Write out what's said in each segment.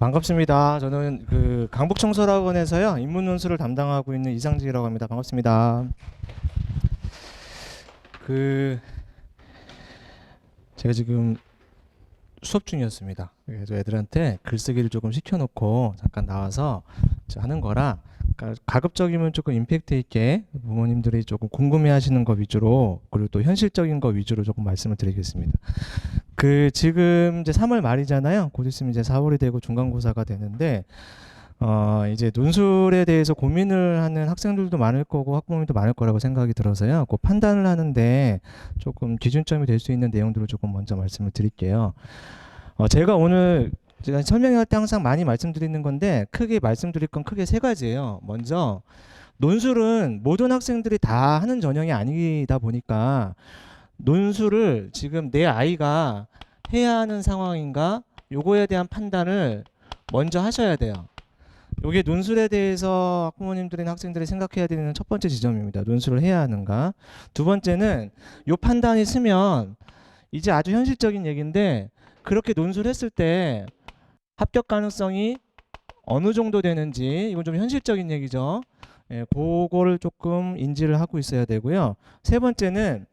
반갑습니다. 저는 강북청소학원에서요 인문 논술을 담당하고 있는 이상직이라고 합니다. 반갑습니다. 그 제가 지금 수업 중이었습니다. 그래서 애들한테 글쓰기를 조금 시켜놓고 잠깐 나와서 하는 거라 가급적이면 조금 임팩트 있게 부모님들이 조금 궁금해하시는 거 위주로, 그리고 또 현실적인 거 위주로 조금 말씀을 드리겠습니다. 지금 이제 3월 말이잖아요. 곧 있으면 이제 4월이 되고 중간고사가 되는데 이제 논술에 대해서 고민을 하는 학생들도 많을 거고 학부모님도 많을 거라고 생각이 들어서요. 그 판단을 하는데 조금 기준점이 될 수 있는 내용들을 조금 먼저 말씀을 드릴게요. 제가 설명할 때 항상 많이 말씀드리는 건데 크게 말씀드릴 건 크게 세 가지예요. 먼저 논술은 모든 학생들이 다 하는 전형이 아니다 보니까 논술을 지금 내 아이가 해야 하는 상황인가 요거에 대한 판단을 먼저 하셔야 돼요. 요게 논술에 대해서 학부모님들이나 학생들이 생각해야 되는 첫 번째 지점입니다. 논술을 해야 하는가. 두 번째는 요 판단이 서면 이제 아주 현실적인 얘기인데, 그렇게 논술을 했을 때 합격 가능성이 어느 정도 되는지, 이건 좀 현실적인 얘기죠. 예, 그거를 조금 인지를 하고 있어야 되고요. 세 번째는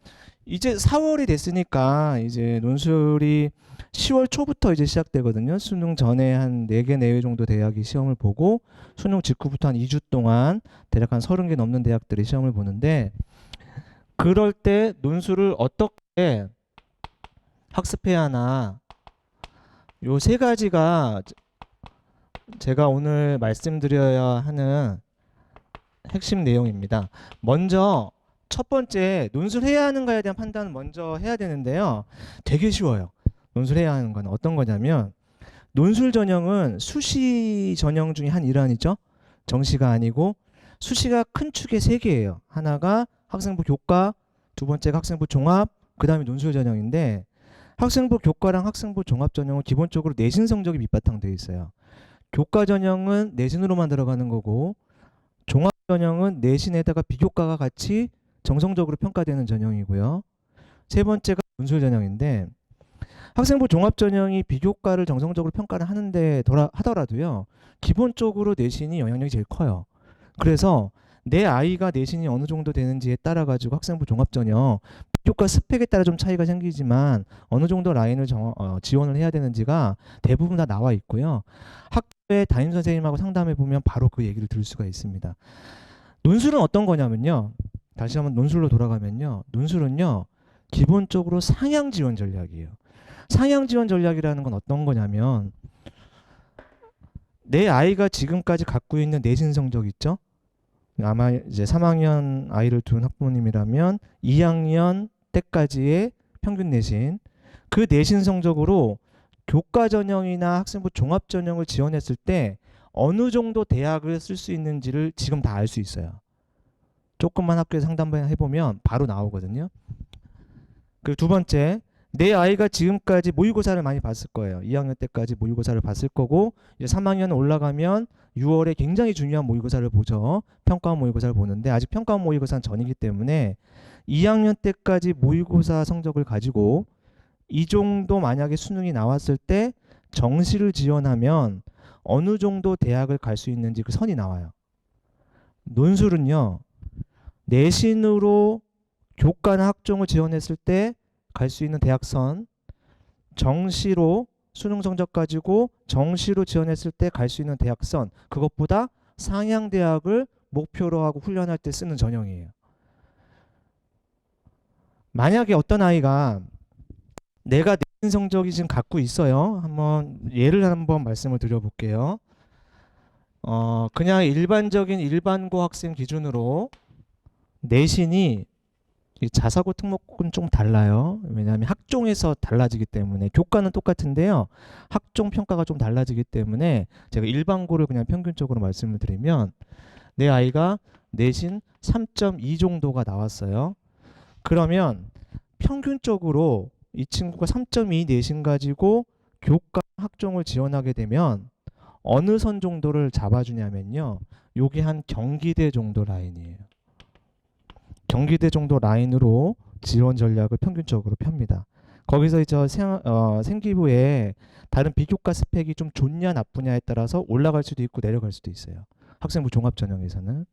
이제 4월이 됐으니까 이제 논술이 10월 초부터 이제 시작되거든요. 수능 전에 한 4개 내외 정도 대학이 시험을 보고 수능 직후부터 한 2주 동안 대략 한 30개 넘는 대학들이 시험을 보는데, 그럴 때 논술을 어떻게 학습해야 하나, 요 세 가지가 제가 오늘 말씀드려야 하는 핵심 내용입니다. 먼저 첫 번째, 논술해야 하는가에 대한 판단을 먼저 해야 되는데요. 되게 쉬워요. 논술해야 하는 건 어떤 거냐면, 논술 전형은 수시 전형 중에 한 일환이죠. 정시가 아니고 수시가 큰 축에 3개예요. 하나가 학생부 교과, 두 번째가 학생부 종합, 그 다음에 논술 전형인데, 학생부 교과랑 학생부 종합 전형은 기본적으로 내신 성적이 밑바탕되어 있어요. 교과 전형은 내신으로만 들어가는 거고, 종합 전형은 내신에다가 비교과가 같이 정성적으로 평가되는 전형이고요. 세 번째가 논술 전형인데, 학생부 종합 전형이 비교과를 정성적으로 평가를 하더라도요, 기본적으로 내신이 영향력이 제일 커요. 그래서 내 아이가 내신이 어느 정도 되는지에 따라 가지고 학생부 종합 전형 비교과 스펙에 따라 좀 차이가 생기지만 어느 정도 라인을 지원을 해야 되는지가 대부분 다 나와 있고요. 학교에 담임 선생님하고 상담해 보면 바로 그 얘기를 들을 수가 있습니다. 논술은 어떤 거냐면요. 다시 한번 논술로 돌아가면요. 논술은요, 기본적으로 상향 지원 전략이에요. 상향 지원 전략이라는 건 어떤 거냐면, 내 아이가 지금까지 갖고 있는 내신 성적 있죠? 아마 이제 3학년 아이를 둔 학부모님이라면 2학년 때까지의 평균 내신, 그 내신 성적으로 교과 전형이나 학생부 종합 전형을 지원했을 때 어느 정도 대학을 쓸 수 있는지를 지금 다 알 수 있어요. 조금만 학교에서 상담을 해보면 바로 나오거든요. 그리고 두 번째, 내 아이가 지금까지 모의고사를 많이 봤을 거예요. 2학년 때까지 모의고사를 봤을 거고, 이제 3학년 올라가면 6월에 굉장히 중요한 모의고사를 보죠. 평가원 모의고사를 보는데, 아직 평가원 모의고사는 전이기 때문에 2학년 때까지 모의고사 성적을 가지고 이 정도 만약에 수능이 나왔을 때 정시를 지원하면 어느 정도 대학을 갈 수 있는지 그 선이 나와요. 논술은요, 내신으로 교과나 학종을 지원했을 때 갈 수 있는 대학선, 정시로 수능 성적 가지고 정시로 지원했을 때 갈 수 있는 대학선, 그것보다 상향 대학을 목표로 하고 훈련할 때 쓰는 전형이에요. 만약에 어떤 아이가 내가 내신 성적이 지금 갖고 있어요. 예를 한번 말씀을 드려볼게요. 그냥 일반적인 일반고 학생 기준으로 내신이 자사고 특목은 좀 달라요. 왜냐하면 학종에서 달라지기 때문에, 교과는 똑같은데요, 학종 평가가 좀 달라지기 때문에 제가 일반고를 그냥 평균적으로 말씀을 드리면, 내 아이가 내신 3.2 정도가 나왔어요. 그러면 평균적으로 이 친구가 3.2 내신 가지고 교과 학종을 지원하게 되면 어느 선 정도를 잡아주냐면요, 요게 한 경기대 정도 라인이에요. 경기대 정도 라인으로 지원 전략을 평균적으로 펴니다. 거기서 이제 생기부에 다른 비교과 스펙이 좀 좋냐 나쁘냐에 따라서 올라갈 수도 있고 내려갈 수도 있어요. 학생부 종합 전형에서는.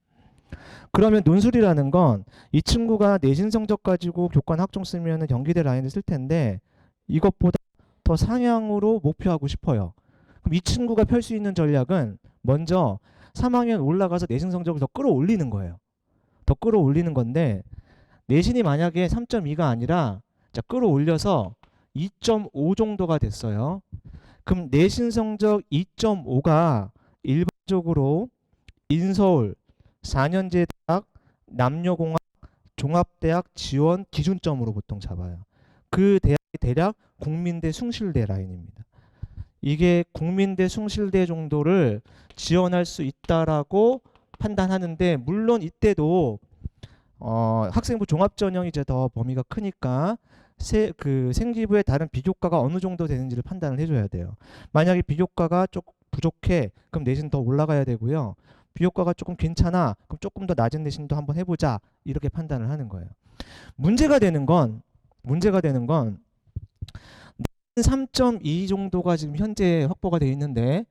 그러면 논술이라는 건 이 친구가 내신 성적 가지고 교과나 학종 쓰면은 경기대 라인을 쓸 텐데 이것보다 더 상향으로 목표하고 싶어요. 그럼 이 친구가 펼 수 있는 전략은 먼저 3학년 올라가서 내신 성적을 더 끌어올리는 거예요. 더 끌어올리는 건데 내신이 만약에 3.2가 아니라 자, 끌어올려서 2.5 정도가 됐어요. 그럼 내신 성적 2.5가 일반적으로 인서울 4년제 대학 남녀공학 종합대학 지원 기준점으로 보통 잡아요. 그 대학이 대략 국민대 숭실대 라인입니다. 이게 국민대 숭실대 정도를 지원할 수 있다라고 판단하는데 물론 이때도 학생부 종합 전형이 이제 더 범위가 크니까 그 생기부의 다른 비교과가 어느 정도 되는지를 판단을 해줘야 돼요. 만약에 비교과가 조금 부족해, 그럼 내신 더 올라가야 되고요. 비교과가 조금 괜찮아, 그럼 조금 더 낮은 내신도 한번 해보자, 이렇게 판단을 하는 거예요. 문제가 되는 건 3.2 정도가 지금 현재 확보가 되어 있는데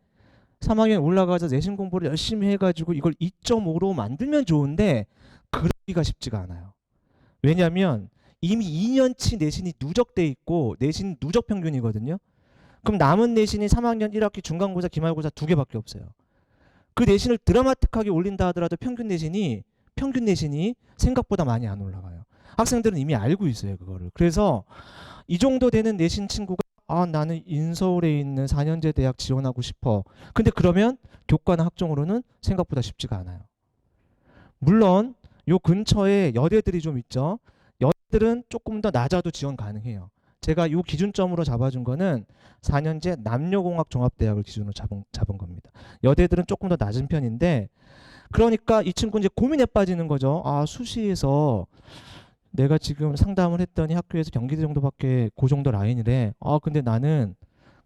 3학년 올라가서 내신 공부를 열심히 해가지고 이걸 2.5로 만들면 좋은데 그러기가 쉽지가 않아요. 왜냐하면 이미 2년치 내신이 누적돼 있고 내신 누적 평균이거든요. 그럼 남은 내신이 3학년 1학기 중간고사, 기말고사 2개밖에 없어요. 그 내신을 드라마틱하게 올린다 하더라도 평균 내신이 생각보다 많이 안 올라가요. 학생들은 이미 알고 있어요, 그거를. 그래서 이 정도 되는 내신 친구가 나는 인서울에 있는 4년제 대학 지원하고 싶어. 근데 그러면 교과나 학종으로는 생각보다 쉽지가 않아요. 물론 요 근처에 여대들이 좀 있죠. 여대들은 조금 더 낮아도 지원 가능해요. 제가 요 기준점으로 잡아준 거는 4년제 남녀공학 종합대학을 기준으로 잡은 겁니다. 여대들은 조금 더 낮은 편인데 그러니까 이 친구 이제 고민에 빠지는 거죠. 수시에서 내가 지금 상담을 했더니 학교에서 경기대 정도밖에 그 정도 라인이래. 근데 나는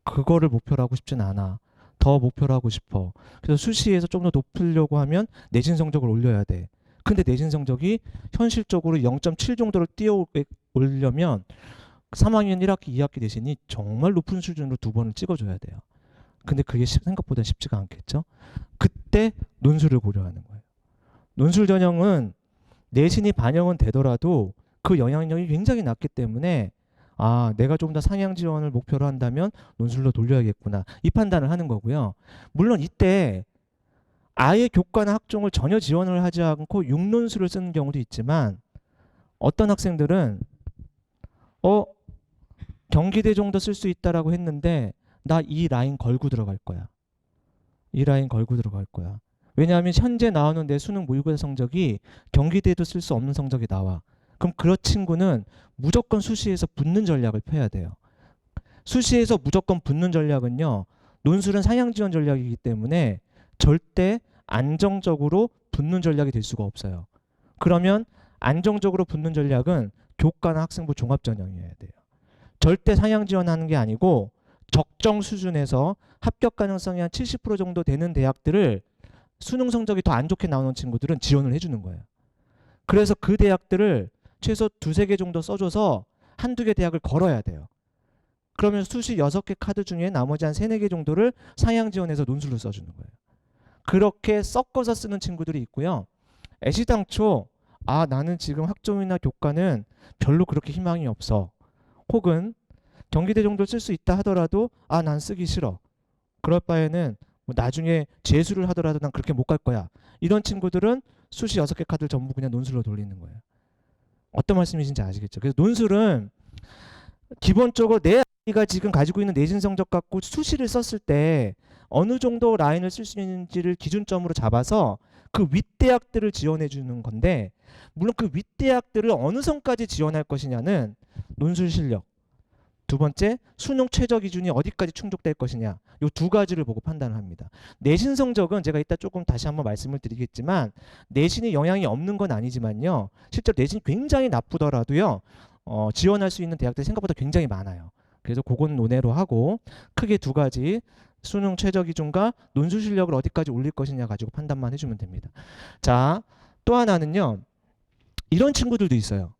그거를 목표로 하고 싶진 않아. 더 목표로 하고 싶어. 그래서 수시에서 좀 더 높이려고 하면 내신 성적을 올려야 돼. 근데 내신 성적이 현실적으로 0.7 정도를 뛰어오려면 3학년 1학기, 2학기 내신이 정말 높은 수준으로 2번을 찍어줘야 돼요. 근데 그게 생각보다 쉽지가 않겠죠. 그때 논술을 고려하는 거예요. 논술 전형은 내신이 반영은 되더라도 그 영향력이 굉장히 낮기 때문에 내가 좀 더 상향 지원을 목표로 한다면 논술로 돌려야겠구나, 이 판단을 하는 거고요. 물론 이때 아예 교과나 학종을 전혀 지원을 하지 않고 육논술을 쓰는 경우도 있지만 어떤 학생들은 경기대 정도 쓸 수 있다라고 했는데 나 이 라인 걸고 들어갈 거야. 이 라인 걸고 들어갈 거야. 왜냐하면 현재 나오는 내 수능 모의고사 성적이 경기대도 쓸 수 없는 성적이 나와. 그럼 그런 친구는 무조건 수시에서 붙는 전략을 펴야 돼요. 수시에서 무조건 붙는 전략은요, 논술은 상향 지원 전략이기 때문에 절대 안정적으로 붙는 전략이 될 수가 없어요. 그러면 안정적으로 붙는 전략은 교과나 학생부 종합 전형이어야 돼요. 절대 상향 지원하는 게 아니고 적정 수준에서 합격 가능성이 한 70% 정도 되는 대학들을 수능 성적이 더 안 좋게 나오는 친구들은 지원을 해주는 거예요. 그래서 그 대학들을 최소 2-3개 정도 써줘서 1-2개 대학을 걸어야 돼요. 그러면 수시 6개 카드 중에 나머지 한 3-4개 정도를 상향 지원해서 논술로 써주는 거예요. 그렇게 섞어서 쓰는 친구들이 있고요. 애시당초 나는 지금 학종이나 교과는 별로 그렇게 희망이 없어. 혹은 경기대 정도 쓸 수 있다 하더라도 난 쓰기 싫어. 그럴 바에는 나중에 재수를 하더라도 난 그렇게 못 갈 거야. 이런 친구들은 수시 6개 카드를 전부 그냥 논술로 돌리는 거예요. 어떤 말씀이신지 아시겠죠? 그래서 논술은 기본적으로 내 아이가 지금 가지고 있는 내신 성적 갖고 수시를 썼을 때 어느 정도 라인을 쓸 수 있는지를 기준점으로 잡아서 그 윗대학들을 지원해 주는 건데, 물론 그 윗대학들을 어느 선까지 지원할 것이냐는 논술 실력, 두 번째 수능 최저 기준이 어디까지 충족될 것이냐, 이 2가지를 보고 판단을 합니다. 내신 성적은 제가 이따 조금 다시 한번 말씀을 드리겠지만 내신이 영향이 없는 건 아니지만요, 실제로 내신이 굉장히 나쁘더라도요 지원할 수 있는 대학들이 생각보다 굉장히 많아요. 그래서 그건 논외로 하고 크게 2가지, 수능 최저 기준과 논술 실력을 어디까지 올릴 것이냐 가지고 판단만 해주면 됩니다. 자, 또 하나는요, 이런 친구들도 있어요.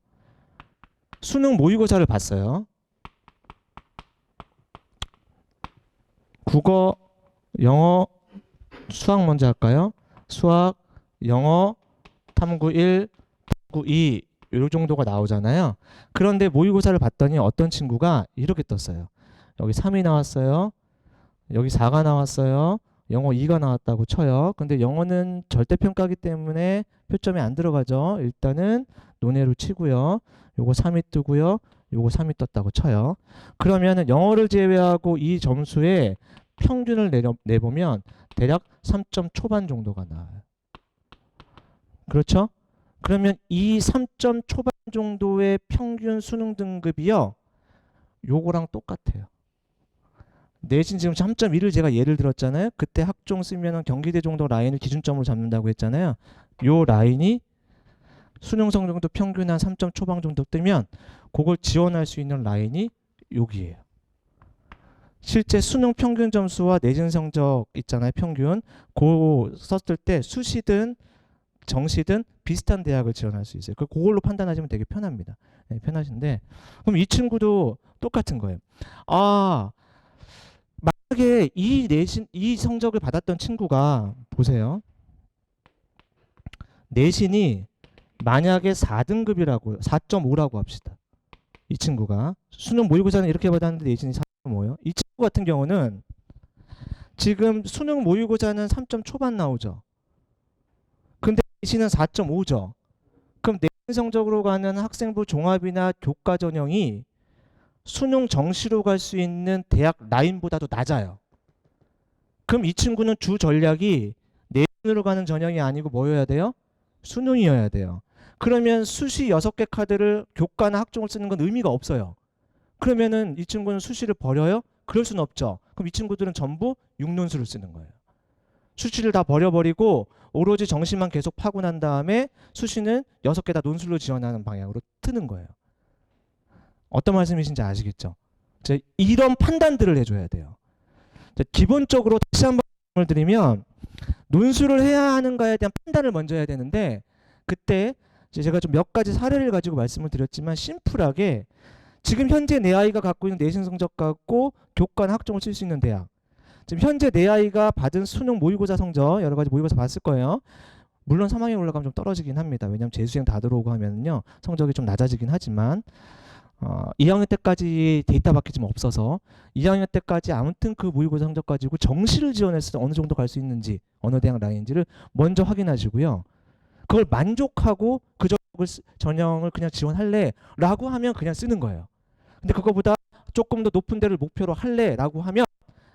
수능 모의고사를 봤어요. 국어, 영어, 수학 먼저 할까요? 수학, 영어, 탐구 1, 탐구 2, 요 정도가 나오잖아요. 그런데 모의고사를 봤더니 어떤 친구가 이렇게 떴어요. 여기 3이 나왔어요. 여기 4가 나왔어요. 영어 2가 나왔다고 쳐요. 근데 영어는 절대평가기 때문에 표점이 안 들어가죠. 일단은 논외로 치고요. 요거 3이 뜨고요. 요거 3이 떴다고 쳐요. 그러면은 영어를 제외하고 이 점수의 평균을 내보면 대략 3점 초반 정도가 나와요. 그렇죠? 그러면 이 3점 초반 정도의 평균 수능 등급이요. 요거랑 똑같아요. 내신 지금 3.1을 제가 예를 들었잖아요. 그때 학종 쓰면은 경기대 정도 라인을 기준점으로 잡는다고 했잖아요. 요 라인이 수능 성적도 평균 한 3점 초반 정도 뜨면 그걸 지원할 수 있는 라인이 여기예요. 실제 수능 평균 점수와 내신 성적 있잖아요. 평균. 그거 썼을 때 수시든 정시든 비슷한 대학을 지원할 수 있어요. 그걸로 판단하시면 되게 편합니다. 네, 편하신데 그럼 이 친구도 똑같은 거예요. 아, 만약에 이 성적을 받았던 친구가 보세요. 내신이 만약에 4등급이라고 4.5라고 합시다. 이 친구가 수능 모의고사는 이렇게 받았는데 내신이 4.5예요. 이 친구 같은 경우는 지금 수능 모의고사는 3점 초반 나오죠. 근데 내신은 4.5죠. 그럼 내신 성적으로 가는 학생부 종합이나 교과 전형이 수능 정시로 갈 수 있는 대학 라인보다도 낮아요. 그럼 이 친구는 주 전략이 내신으로 가는 전형이 아니고 뭐여야 돼요? 수능이어야 돼요. 그러면 수시 6개 카드를 교과나 학종을 쓰는 건 의미가 없어요. 그러면은 이 친구는 수시를 버려요? 그럴 수는 없죠. 그럼 이 친구들은 전부 육론수를 쓰는 거예요. 수시를 다 버려버리고 오로지 정시만 계속 파고 난 다음에 수시는 6개 다 논술로 지원하는 방향으로 트는 거예요. 어떤 말씀이신지 아시겠죠? 이런 판단들을 해줘야 돼요. 기본적으로 다시 한번 말씀을 드리면 논술을 해야 하는가에 대한 판단을 먼저 해야 되는데 그때 제가 좀 몇 가지 사례를 가지고 말씀을 드렸지만 심플하게 지금 현재 내 아이가 갖고 있는 내신 성적 갖고 교과나 학종을 칠 수 있는 대학, 지금 현재 내 아이가 받은 수능 모의고사 성적 여러 가지 모의고사 봤을 거예요. 물론 3학년 올라가면 좀 떨어지긴 합니다. 왜냐하면 재수생 다 들어오고 하면요 성적이 좀 낮아지긴 하지만 2학년 때까지 데이터 밖에 좀 없어서 2학년 때까지 아무튼 그 모의고사 성적 가지고 정시를 지원했을 때 어느 정도 갈 수 있는지 어느 대학 라인인지를 먼저 확인하시고요. 그걸 만족하고 그 전형을 그냥 지원할래 라고 하면 그냥 쓰는 거예요. 근데 그거보다 조금 더 높은 데를 목표로 할래 라고 하면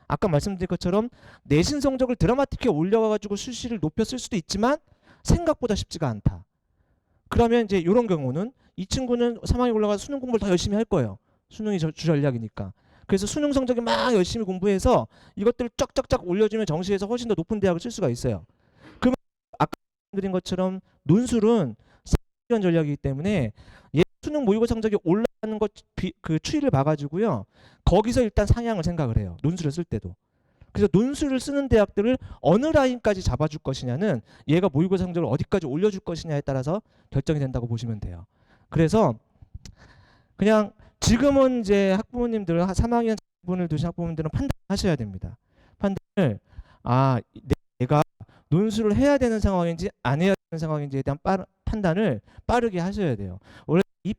아까 말씀드린 것처럼 내신 성적을 드라마틱하게 올려가지고 수시를 높여 쓸 수도 있지만 생각보다 쉽지가 않다. 그러면 이제 이런 경우는 이 친구는 3학년 올라가서 수능 공부를 더 열심히 할 거예요. 수능이 주 전략이니까. 그래서 수능 성적이 막 열심히 공부해서 이것들을 쫙쫙쫙 올려주면 정시에서 훨씬 더 높은 대학을 칠 수가 있어요. 그러면 아까 말씀드린 것처럼 논술은 사전 전략이기 때문에 수능 모의고사 성적이 올라가는 것 그 추이를 봐가지고요. 거기서 일단 상향을 생각을 해요. 논술을 쓸 때도. 그래서 논술을 쓰는 대학들을 어느 라인까지 잡아줄 것이냐는 얘가 모의고사 성적을 어디까지 올려줄 것이냐에 따라서 결정이 된다고 보시면 돼요. 그래서 그냥 지금은 이제 학부모님들 3학년 분을 두신 학부모님들은 판단하셔야 됩니다. 판단을 내가 논술을 해야 되는 상황인지 안 해야 되는 상황인지에 대한 판단을 빠르게 하셔야 돼요. 원래 이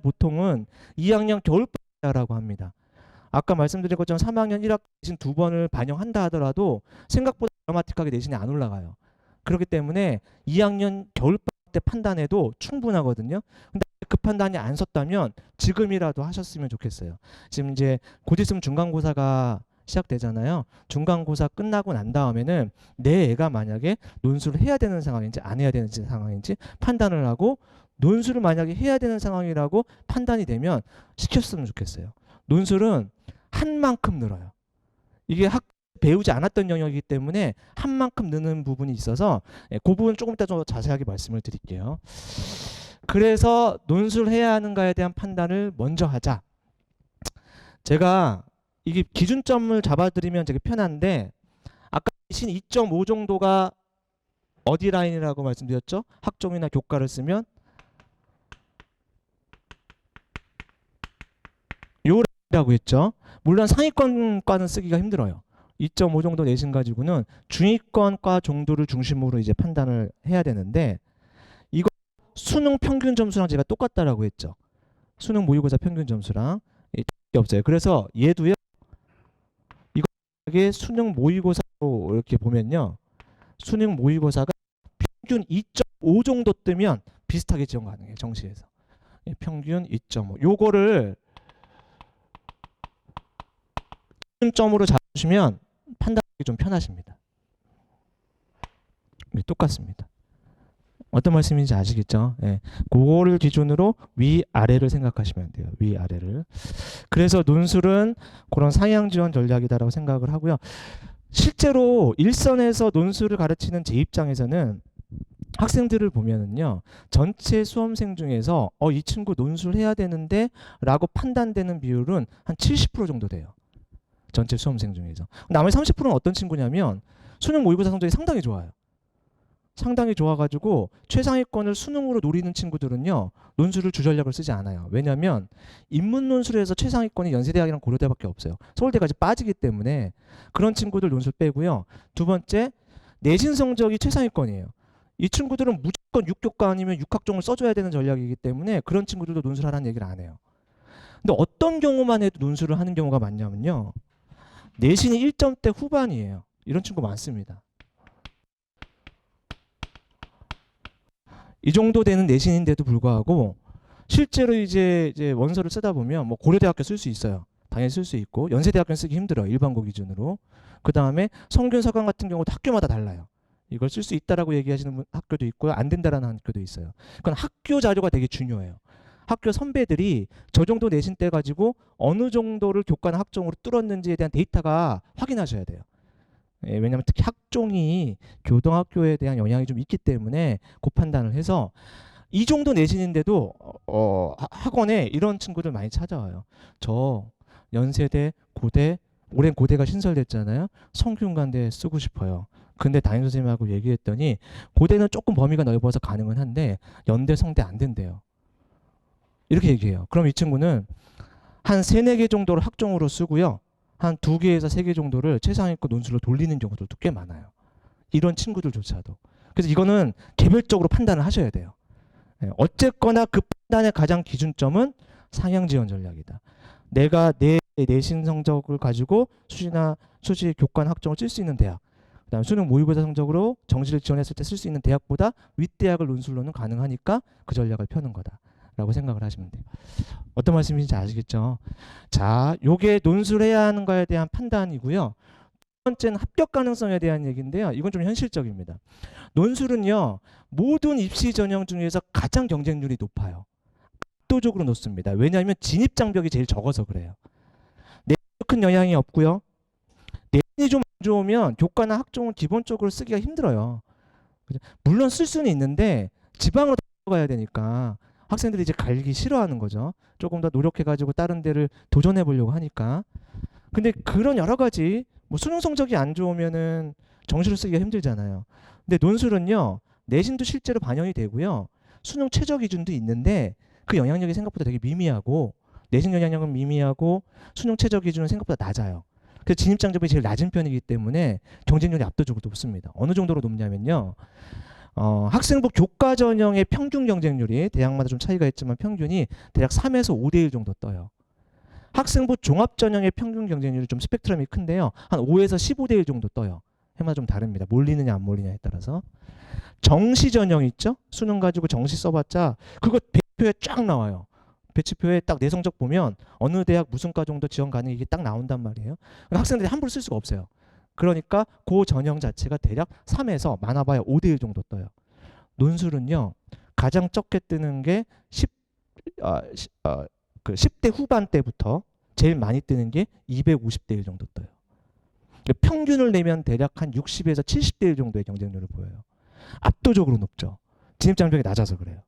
보통은 2학년 겨울방학이라고 합니다. 아까 말씀드린 것처럼 3학년 1학 내신 2번을 반영한다 하더라도 생각보다 드라마틱하게 내신이 안 올라가요. 그렇기 때문에 2학년 겨울방학 때 판단해도 충분하거든요. 근데 그 판단이 안 섰다면 지금이라도 하셨으면 좋겠어요. 지금 이제 곧 있으면 중간고사가 시작되잖아요. 중간고사 끝나고 난 다음에는 내 애가 만약에 논술을 해야 되는 상황인지 안 해야 되는 상황인지 판단을 하고 논술을 만약에 해야 되는 상황이라고 판단이 되면 시켰으면 좋겠어요. 논술은 한 만큼 늘어요. 이게 배우지 않았던 영역이기 때문에 한 만큼 느는 부분이 있어서 그 부분 조금 이따 좀 자세하게 말씀을 드릴게요. 그래서 논술을 해야 하는가에 대한 판단을 먼저 하자. 제가 이게 기준점을 잡아드리면 되게 편한데 아까 신 2.5 정도가 어디 라인이라고 말씀드렸죠? 학종이나 교과를 쓰면 요 라인이라고 했죠. 물론 상위권과는 쓰기가 힘들어요. 2.5 정도 내신 가지고는 중위권과 정도를 중심으로 이제 판단을 해야 되는데 이거 수능 평균 점수랑 제가 똑같다라고 했죠. 수능 모의고사 평균 점수랑 게 없어요. 그래서 얘도요. 이게 수능 모의고사로 이렇게 보면요. 수능 모의고사가 평균 2.5 정도 뜨면 비슷하게 지원 가능해요. 정시에서. 평균 2.5. 요거를 기준점으로 잡으시면 판단하기 좀 편하십니다. 똑같습니다. 어떤 말씀인지 아시겠죠? 예. 그거를 기준으로 위아래를 생각하시면 돼요. 위아래를. 그래서 논술은 그런 상향 지원 전략이다라고 생각을 하고요. 실제로 일선에서 논술을 가르치는 제 입장에서는 학생들을 보면은요. 전체 수험생 중에서 이 친구 논술 해야 되는데 라고 판단되는 비율은 한 70% 정도 돼요. 전체 수험생 중에서. 나머지 30%는 어떤 친구냐면 수능 모의고사 성적이 상당히 좋아요. 상당히 좋아가지고 최상위권을 수능으로 노리는 친구들은요. 논술을 주전략을 쓰지 않아요. 왜냐하면 인문 논술에서 최상위권이 연세대학이랑 고려대밖에 없어요. 서울대까지 빠지기 때문에 그런 친구들 논술 빼고요. 두 번째, 내신 성적이 최상위권이에요. 이 친구들은 무조건 육교과 아니면 육학종을 써줘야 되는 전략이기 때문에 그런 친구들도 논술하라는 얘기를 안 해요. 근데 어떤 경우만 해도 논술을 하는 경우가 많냐면요. 내신이 1점대 후반이에요. 이런 친구 많습니다. 이 정도 되는 내신인데도 불구하고 실제로 이제 원서를 쓰다 보면 뭐 고려대학교 쓸 수 있어요. 당연히 쓸 수 있고 연세대학교는 쓰기 힘들어요. 일반고 기준으로. 그 다음에 성균 서강 같은 경우도 학교마다 달라요. 이걸 쓸 수 있다라고 얘기하시는 학교도 있고요. 안 된다라는 학교도 있어요. 그건 학교 자료가 되게 중요해요. 학교 선배들이 저 정도 내신 때 가지고 어느 정도를 교과나 학종으로 뚫었는지에 대한 데이터가 확인하셔야 돼요. 예, 왜냐하면 특히 학종이 교동학교에 대한 영향이 좀 있기 때문에 그 판단을 해서 이 정도 내신인데도 학원에 이런 친구들 많이 찾아와요. 저 연세대, 고대, 올해 고대가 신설됐잖아요. 성균관대 쓰고 싶어요. 근데 담임 선생님하고 얘기했더니 고대는 조금 범위가 넓어서 가능은 한데 연대, 성대 안 된대요. 이렇게 얘기해요. 그럼 이 친구는 한 3, 4개 정도를 학종으로 쓰고요. 한 2개에서 3개 정도를 최상위권 논술로 돌리는 경우들도 꽤 많아요. 이런 친구들조차도. 그래서 이거는 개별적으로 판단을 하셔야 돼요. 어쨌거나 그 판단의 가장 기준점은 상향 지원 전략이다. 내가 내 내신 성적을 가지고 수시 교과나 학종을 쓸 수 있는 대학, 그다음 수능 모의고사 성적으로 정시를 지원했을 때 쓸 수 있는 대학보다 윗대학을 논술로는 가능하니까 그 전략을 펴는 거다. 라고 생각을 하시면 돼요. 어떤 말씀인지 아시겠죠? 자, 요게 논술해야 하는 거에 대한 판단이고요. 두 번째는 합격 가능성에 대한 얘기인데요. 이건 좀 현실적입니다. 논술은요. 모든 입시 전형 중에서 가장 경쟁률이 높아요. 압도적으로 높습니다. 왜냐하면 진입 장벽이 제일 적어서 그래요. 내신도 큰 영향이 없고요. 내신이 좀 안 좋으면 교과나 학종은 기본적으로 쓰기가 힘들어요. 물론 쓸 수는 있는데 지방으로 가야 되니까 학생들이 이제 갈기 싫어하는 거죠. 조금 더 노력해가지고 다른 데를 도전해 보려고 하니까. 근데 그런 여러 가지 뭐 수능 성적이 안 좋으면은 정시로 쓰기가 힘들잖아요. 근데 논술은요 내신도 실제로 반영이 되고요. 수능 최저 기준도 있는데 그 영향력이 생각보다 되게 미미하고 내신 영향력은 미미하고 수능 최저 기준은 생각보다 낮아요. 그래서 진입 장벽이 제일 낮은 편이기 때문에 경쟁률이 압도적으로 높습니다. 어느 정도로 높냐면요. 학생부 교과 전형의 평균 경쟁률이 대학마다 좀 차이가 있지만 평균이 대략 3에서 5대1 정도 떠요. 학생부 종합 전형의 평균 경쟁률이 좀 스펙트럼이 큰데요. 한 5에서 15대1 정도 떠요. 해마다 좀 다릅니다. 몰리느냐 안 몰리냐에 따라서. 정시 전형 있죠? 수능 가지고 정시 써봤자 그거 배치표에 쫙 나와요. 배치표에 딱 내 성적 보면 어느 대학 무슨 과 정도 지원 가능 이게 딱 나온단 말이에요. 학생들이 함부로 쓸 수가 없어요. 그러니까 그 전형 자체가 대략 3에서 많아봐야 5대1 정도 떠요. 논술은요. 가장 적게 뜨는 게 10대 후반대부터 제일 많이 뜨는 게 250대1 정도 떠요. 평균을 내면 대략 한 60에서 70대1 정도의 경쟁률을 보여요. 압도적으로 높죠. 진입장벽이 낮아서 그래요.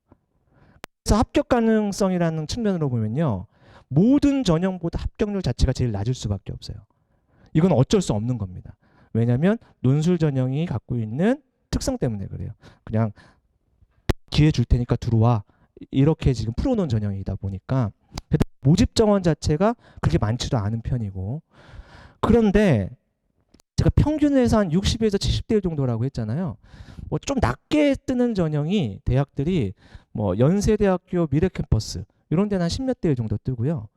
그래서 합격 가능성이라는 측면으로 보면요. 모든 전형보다 합격률 자체가 제일 낮을 수밖에 없어요. 이건 어쩔 수 없는 겁니다. 왜냐하면 논술 전형이 갖고 있는 특성 때문에 그래요. 그냥 기회 줄 테니까 들어와 이렇게 지금 풀어놓은 전형이다 보니까 모집 정원 자체가 그렇게 많지도 않은 편이고 그런데 제가 평균을 해서 한 60에서 70대 정도라고 했잖아요. 뭐 좀 낮게 뜨는 전형이 대학들이 뭐 연세대학교 미래캠퍼스 이런 데는 한 10몇 대 정도 뜨고요.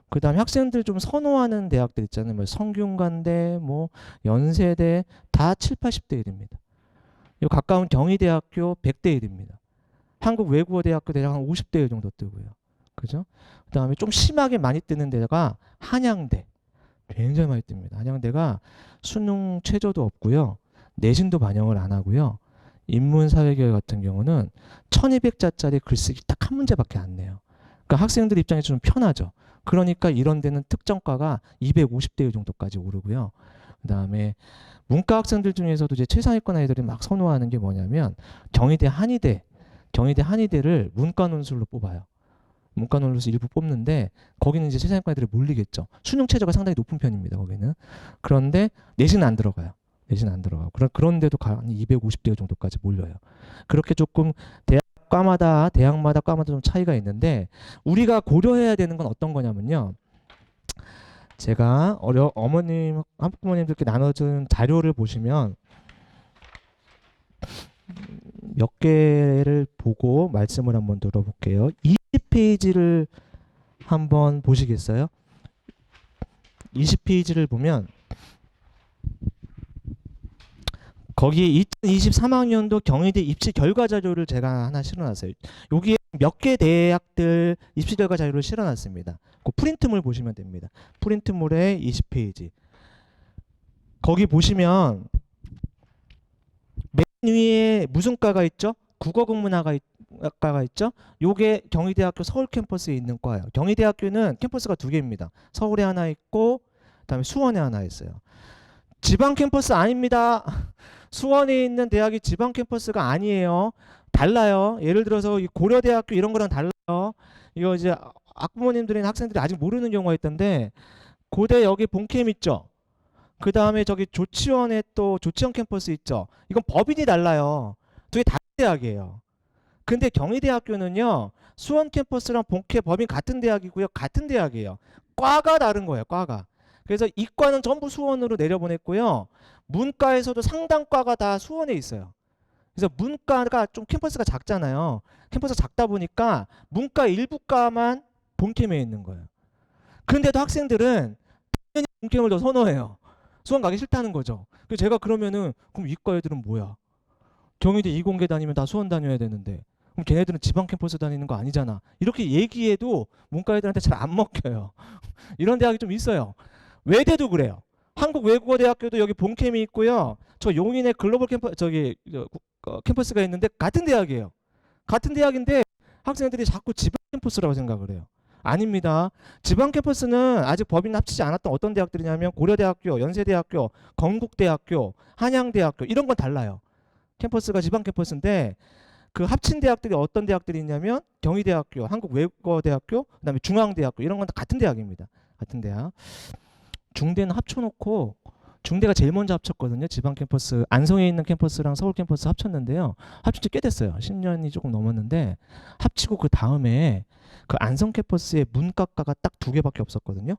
그 다음에 학생들 좀 선호하는 대학들 있잖아요. 뭐 성균관대, 뭐 연세대 다 7, 80대 1입니다. 요 가까운 경희대학교 100대 1입니다. 한국외국어대학교 대략 한 50대 1 정도 뜨고요. 그죠? 그 다음에 좀 심하게 많이 뜨는 데가 한양대. 굉장히 많이 뜹니다. 한양대가 수능 최저도 없고요. 내신도 반영을 안 하고요. 인문사회계열 같은 경우는 1200자짜리 글쓰기 딱 한 문제밖에 안 내요. 그러니까 학생들 입장에서 좀 편하죠. 그러니까 이런 데는 특정과가 250대 1 정도까지 오르고요. 그 다음에 문과 학생들 중에서도 이제 최상위권 아이들이 막 선호하는 게 뭐냐면 경희대 한의대를 문과 논술로 뽑아요. 문과 논술로 일부 뽑는데 거기는 이제 최상위권 아이들이 몰리겠죠. 수능 최저가 상당히 높은 편입니다. 거기는. 그런데 내신은 안 들어가요. 내신 안 들어가고 그런데도 한 250대 정도까지 몰려요. 그렇게 조금 대학마다 좀 차이가 있는데 우리가 고려해야 되는 건 어떤 거냐면요. 제가 어머님 학부모님들께 나눠준 자료를 보시면 몇 개를 보고 말씀을 한번 들어볼게요. 20페이지를 한번 보시겠어요? 20페이지를 보면 거기 2023학년도 경희대 입시 결과 자료를 제가 하나 실어놨어요. 여기에 몇 개 대학들 입시 결과 자료를 실어놨습니다. 그 프린트물 보시면 됩니다. 프린트물에 20페이지. 거기 보시면 맨 위에 무슨 과가 있죠? 국어국문학과가 있죠? 요게 경희대학교 서울 캠퍼스에 있는 과예요. 경희대학교는 캠퍼스가 두 개입니다. 서울에 하나 있고 그다음에 수원에 하나 있어요. 지방 캠퍼스 아닙니다. 수원에 있는 대학이 지방 캠퍼스가 아니에요. 달라요. 예를 들어서 이 고려대학교 이런 거랑 달라요. 이거 이제 학부모님들이나 학생들이 아직 모르는 경우가 있던데 고대 여기 본캠 있죠. 그 다음에 저기 조치원에 또 조치원 캠퍼스 있죠. 이건 법인이 달라요. 두 개 다른 대학이에요. 근데 경희대학교는요. 수원 캠퍼스랑 본캠 법인 같은 대학이고요. 같은 대학이에요. 과가 다른 거예요. 과가. 그래서 이과는 전부 수원으로 내려보냈고요. 문과에서도 상당과가 다 수원에 있어요. 그래서 문과가 좀 캠퍼스가 작잖아요. 캠퍼스가 작다 보니까 문과 일부과만 본캠에 있는 거예요. 근데도 학생들은 당연히 본캠을 더 선호해요. 수원 가기 싫다는 거죠. 그래서 제가 그러면은 그럼 이과 애들은 뭐야? 경희대 이공계 다니면 다 수원 다녀야 되는데 그럼 걔네들은 지방 캠퍼스 다니는 거 아니잖아. 이렇게 얘기해도 문과 애들한테 잘 안 먹혀요. 이런 대학이 좀 있어요. 외대도 그래요. 한국외국어대학교도 여기 본캠이 있고요. 저 용인의 글로벌 캠퍼스가 있는데 같은 대학이에요. 같은 대학인데 학생들이 자꾸 지방 캠퍼스라고 생각을 해요. 아닙니다. 지방 캠퍼스는 아직 법인 합치지 않았던 어떤 대학들이냐면 고려대학교, 연세대학교, 건국대학교, 한양대학교 이런 건 달라요. 캠퍼스가 지방 캠퍼스인데 그 합친 대학들이 어떤 대학들이 있냐면 경희대학교, 한국외국어대학교, 그다음에 중앙대학교 이런 건 다 같은 대학입니다. 같은 대학. 중대는 합쳐놓고 중대가 제일 먼저 합쳤거든요. 지방 캠퍼스 안성에 있는 캠퍼스랑 서울 캠퍼스 합쳤는데요. 합친 지 꽤 됐어요. 10년이 조금 넘었는데 합치고 그 다음에 그 안성 캠퍼스에 문과과가 딱 두 개밖에 없었거든요.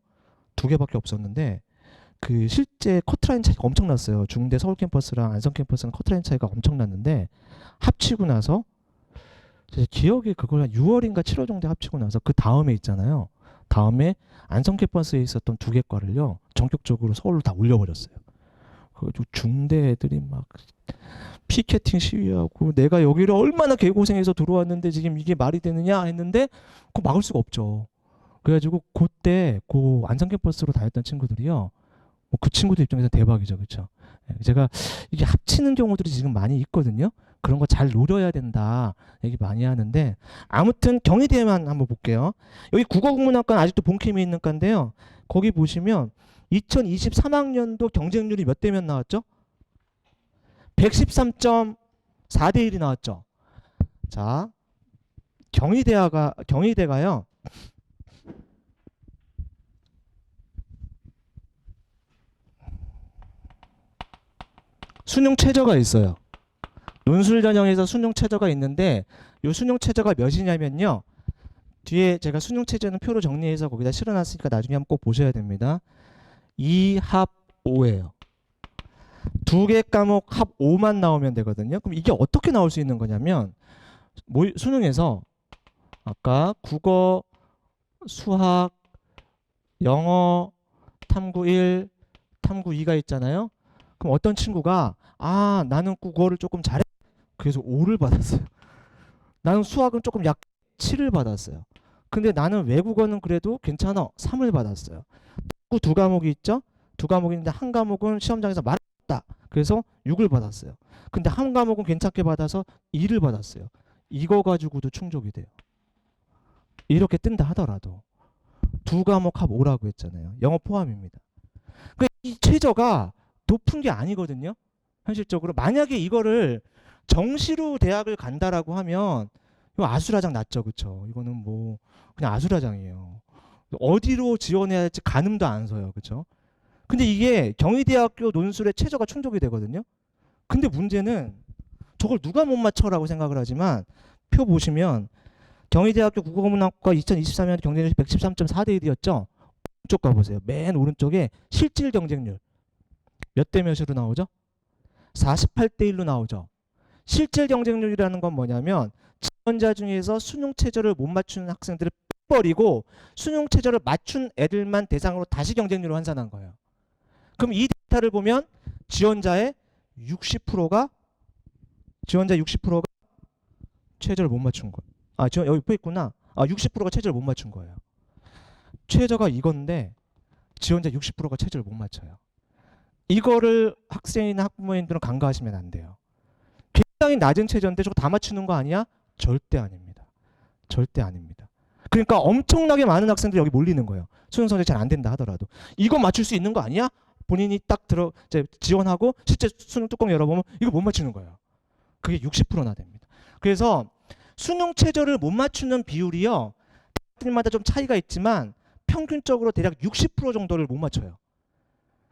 두 개밖에 없었는데 그 실제 커트라인 차이가 엄청났어요. 중대 서울 캠퍼스랑 안성 캠퍼스는 커트라인 차이가 엄청났는데 합치고 나서 제 기억에 그걸 한 6월인가 7월 정도에 합치고 나서 그 다음에 있잖아요. 다음에 안성 캠퍼스에 있었던 두 개 과를요 전격적으로 서울로 다 올려버렸어요. 그리고 중대 애들이 막 피켓팅 시위하고 내가 여기를 얼마나 개고생해서 들어왔는데 지금 이게 말이 되느냐 했는데 그거 막을 수가 없죠. 그래가지고 그때 그 안성 캠퍼스로 다녔던 친구들이요 뭐 그 친구들 입장에서 대박이죠. 그렇죠? 제가 이게 합치는 경우들이 지금 많이 있거든요. 그런 거 잘 노려야 된다 얘기 많이 하는데 아무튼 경희대만 한번 볼게요. 여기 국어국문학과는 아직도 본캠이 있는 과인데요. 거기 보시면 2023학년도 경쟁률이 몇 대 몇 나왔죠? 113.4대 1이 나왔죠. 자, 경희대가요. 수능 최저가 있어요. 논술 전형에서 수능 최저가 있는데 이 수능 최저가 몇이냐면요. 뒤에 제가 수능 최저는 표로 정리해서 거기다 실어놨으니까 나중에 한번 꼭 보셔야 됩니다. 2합 5예요. 두 개 과목 합 5만 나오면 되거든요. 그럼 이게 어떻게 나올 수 있는 거냐면 수능에서 아까 국어, 수학, 영어, 탐구 1, 탐구 2가 있잖아요. 그럼 어떤 친구가 나는 국어를 조금 잘해. 그래서 5를 받았어요. 나는 수학은 조금 약 7을 받았어요. 근데 나는 외국어는 그래도 괜찮아. 3을 받았어요. 그 두 과목이 있죠. 두 과목이 있는데 한 과목은 시험장에서 말았다. 그래서 6을 받았어요. 근데 한 과목은 괜찮게 받아서 2를 받았어요. 이거 가지고도 충족이 돼요. 이렇게 뜬다 하더라도 두 과목 합 5라고 했잖아요. 영어 포함입니다. 그러니까 이 최저가 높은 게 아니거든요. 현실적으로 만약에 이거를 정시로 대학을 간다라고 하면 이거 아수라장 났죠, 그렇죠? 이거는 뭐 그냥 아수라장이에요. 어디로 지원해야 할지 가늠도 안 서요, 그렇죠? 근데 이게 경희대학교 논술의 최저가 충족이 되거든요. 근데 문제는 저걸 누가 못 맞춰라고 생각을 하지만 표 보시면 경희대학교 국어국문학과 2023년 경쟁률 113.4대 1이었죠. 오른쪽 가보세요. 맨 오른쪽에 실질 경쟁률 몇 대 몇으로 나오죠? 48대 1로 나오죠. 실질 경쟁률이라는 건 뭐냐면 지원자 중에서 수능 최저를 못 맞추는 학생들을 빼버리고 수능 최저를 맞춘 애들만 대상으로 다시 경쟁률을 환산한 거예요. 그럼 이 데이터를 보면 지원자의 60%가 최저를 못 맞춘 거예요. 여기 써 있구나. 60%가 최저를 못 맞춘 거예요. 최저가 이건데 지원자 60%가 최저를 못 맞춰요. 이거를 학생이나 학부모님들은 간과하시면 안 돼요. 굉장히 낮은 최저인데 저거 다 맞추는 거 아니야? 절대 아닙니다. 절대 아닙니다. 그러니까 엄청나게 많은 학생들이 여기 몰리는 거예요. 수능 성적이 잘 안 된다 하더라도. 이거 맞출 수 있는 거 아니야? 본인이 딱 이제 지원하고 실제 수능 뚜껑 열어보면 이거 못 맞추는 거예요. 그게 60%나 됩니다. 그래서 수능 최저를 못 맞추는 비율이요. 학생마다 좀 차이가 있지만 평균적으로 대략 60% 정도를 못 맞춰요.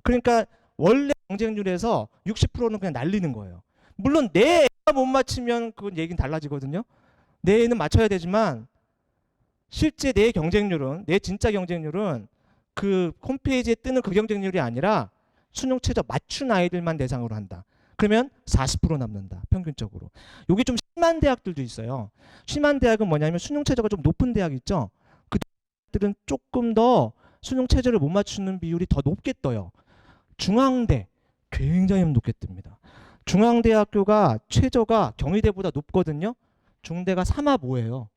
그러니까 원래 경쟁률에서 60%는 그냥 날리는 거예요. 물론 내 애가 못 맞추면 그건 얘기는 달라지거든요. 내 애는 맞춰야 되지만 실제 내 진짜 경쟁률은 그 홈페이지에 뜨는 그 경쟁률이 아니라 수능 최저 맞춘 아이들만 대상으로 한다. 그러면 40% 남는다. 평균적으로. 여기 좀 심한 대학들도 있어요. 심한 대학은 뭐냐면 수능 최저가 좀 높은 대학 있죠. 그 대학들은 조금 더 수능 최저를 못 맞추는 비율이 더 높게 떠요. 중앙대 굉장히 높게 뜹니다. 중앙대학교가 최저가 경희대보다 높거든요. 중대가 3합 5예요.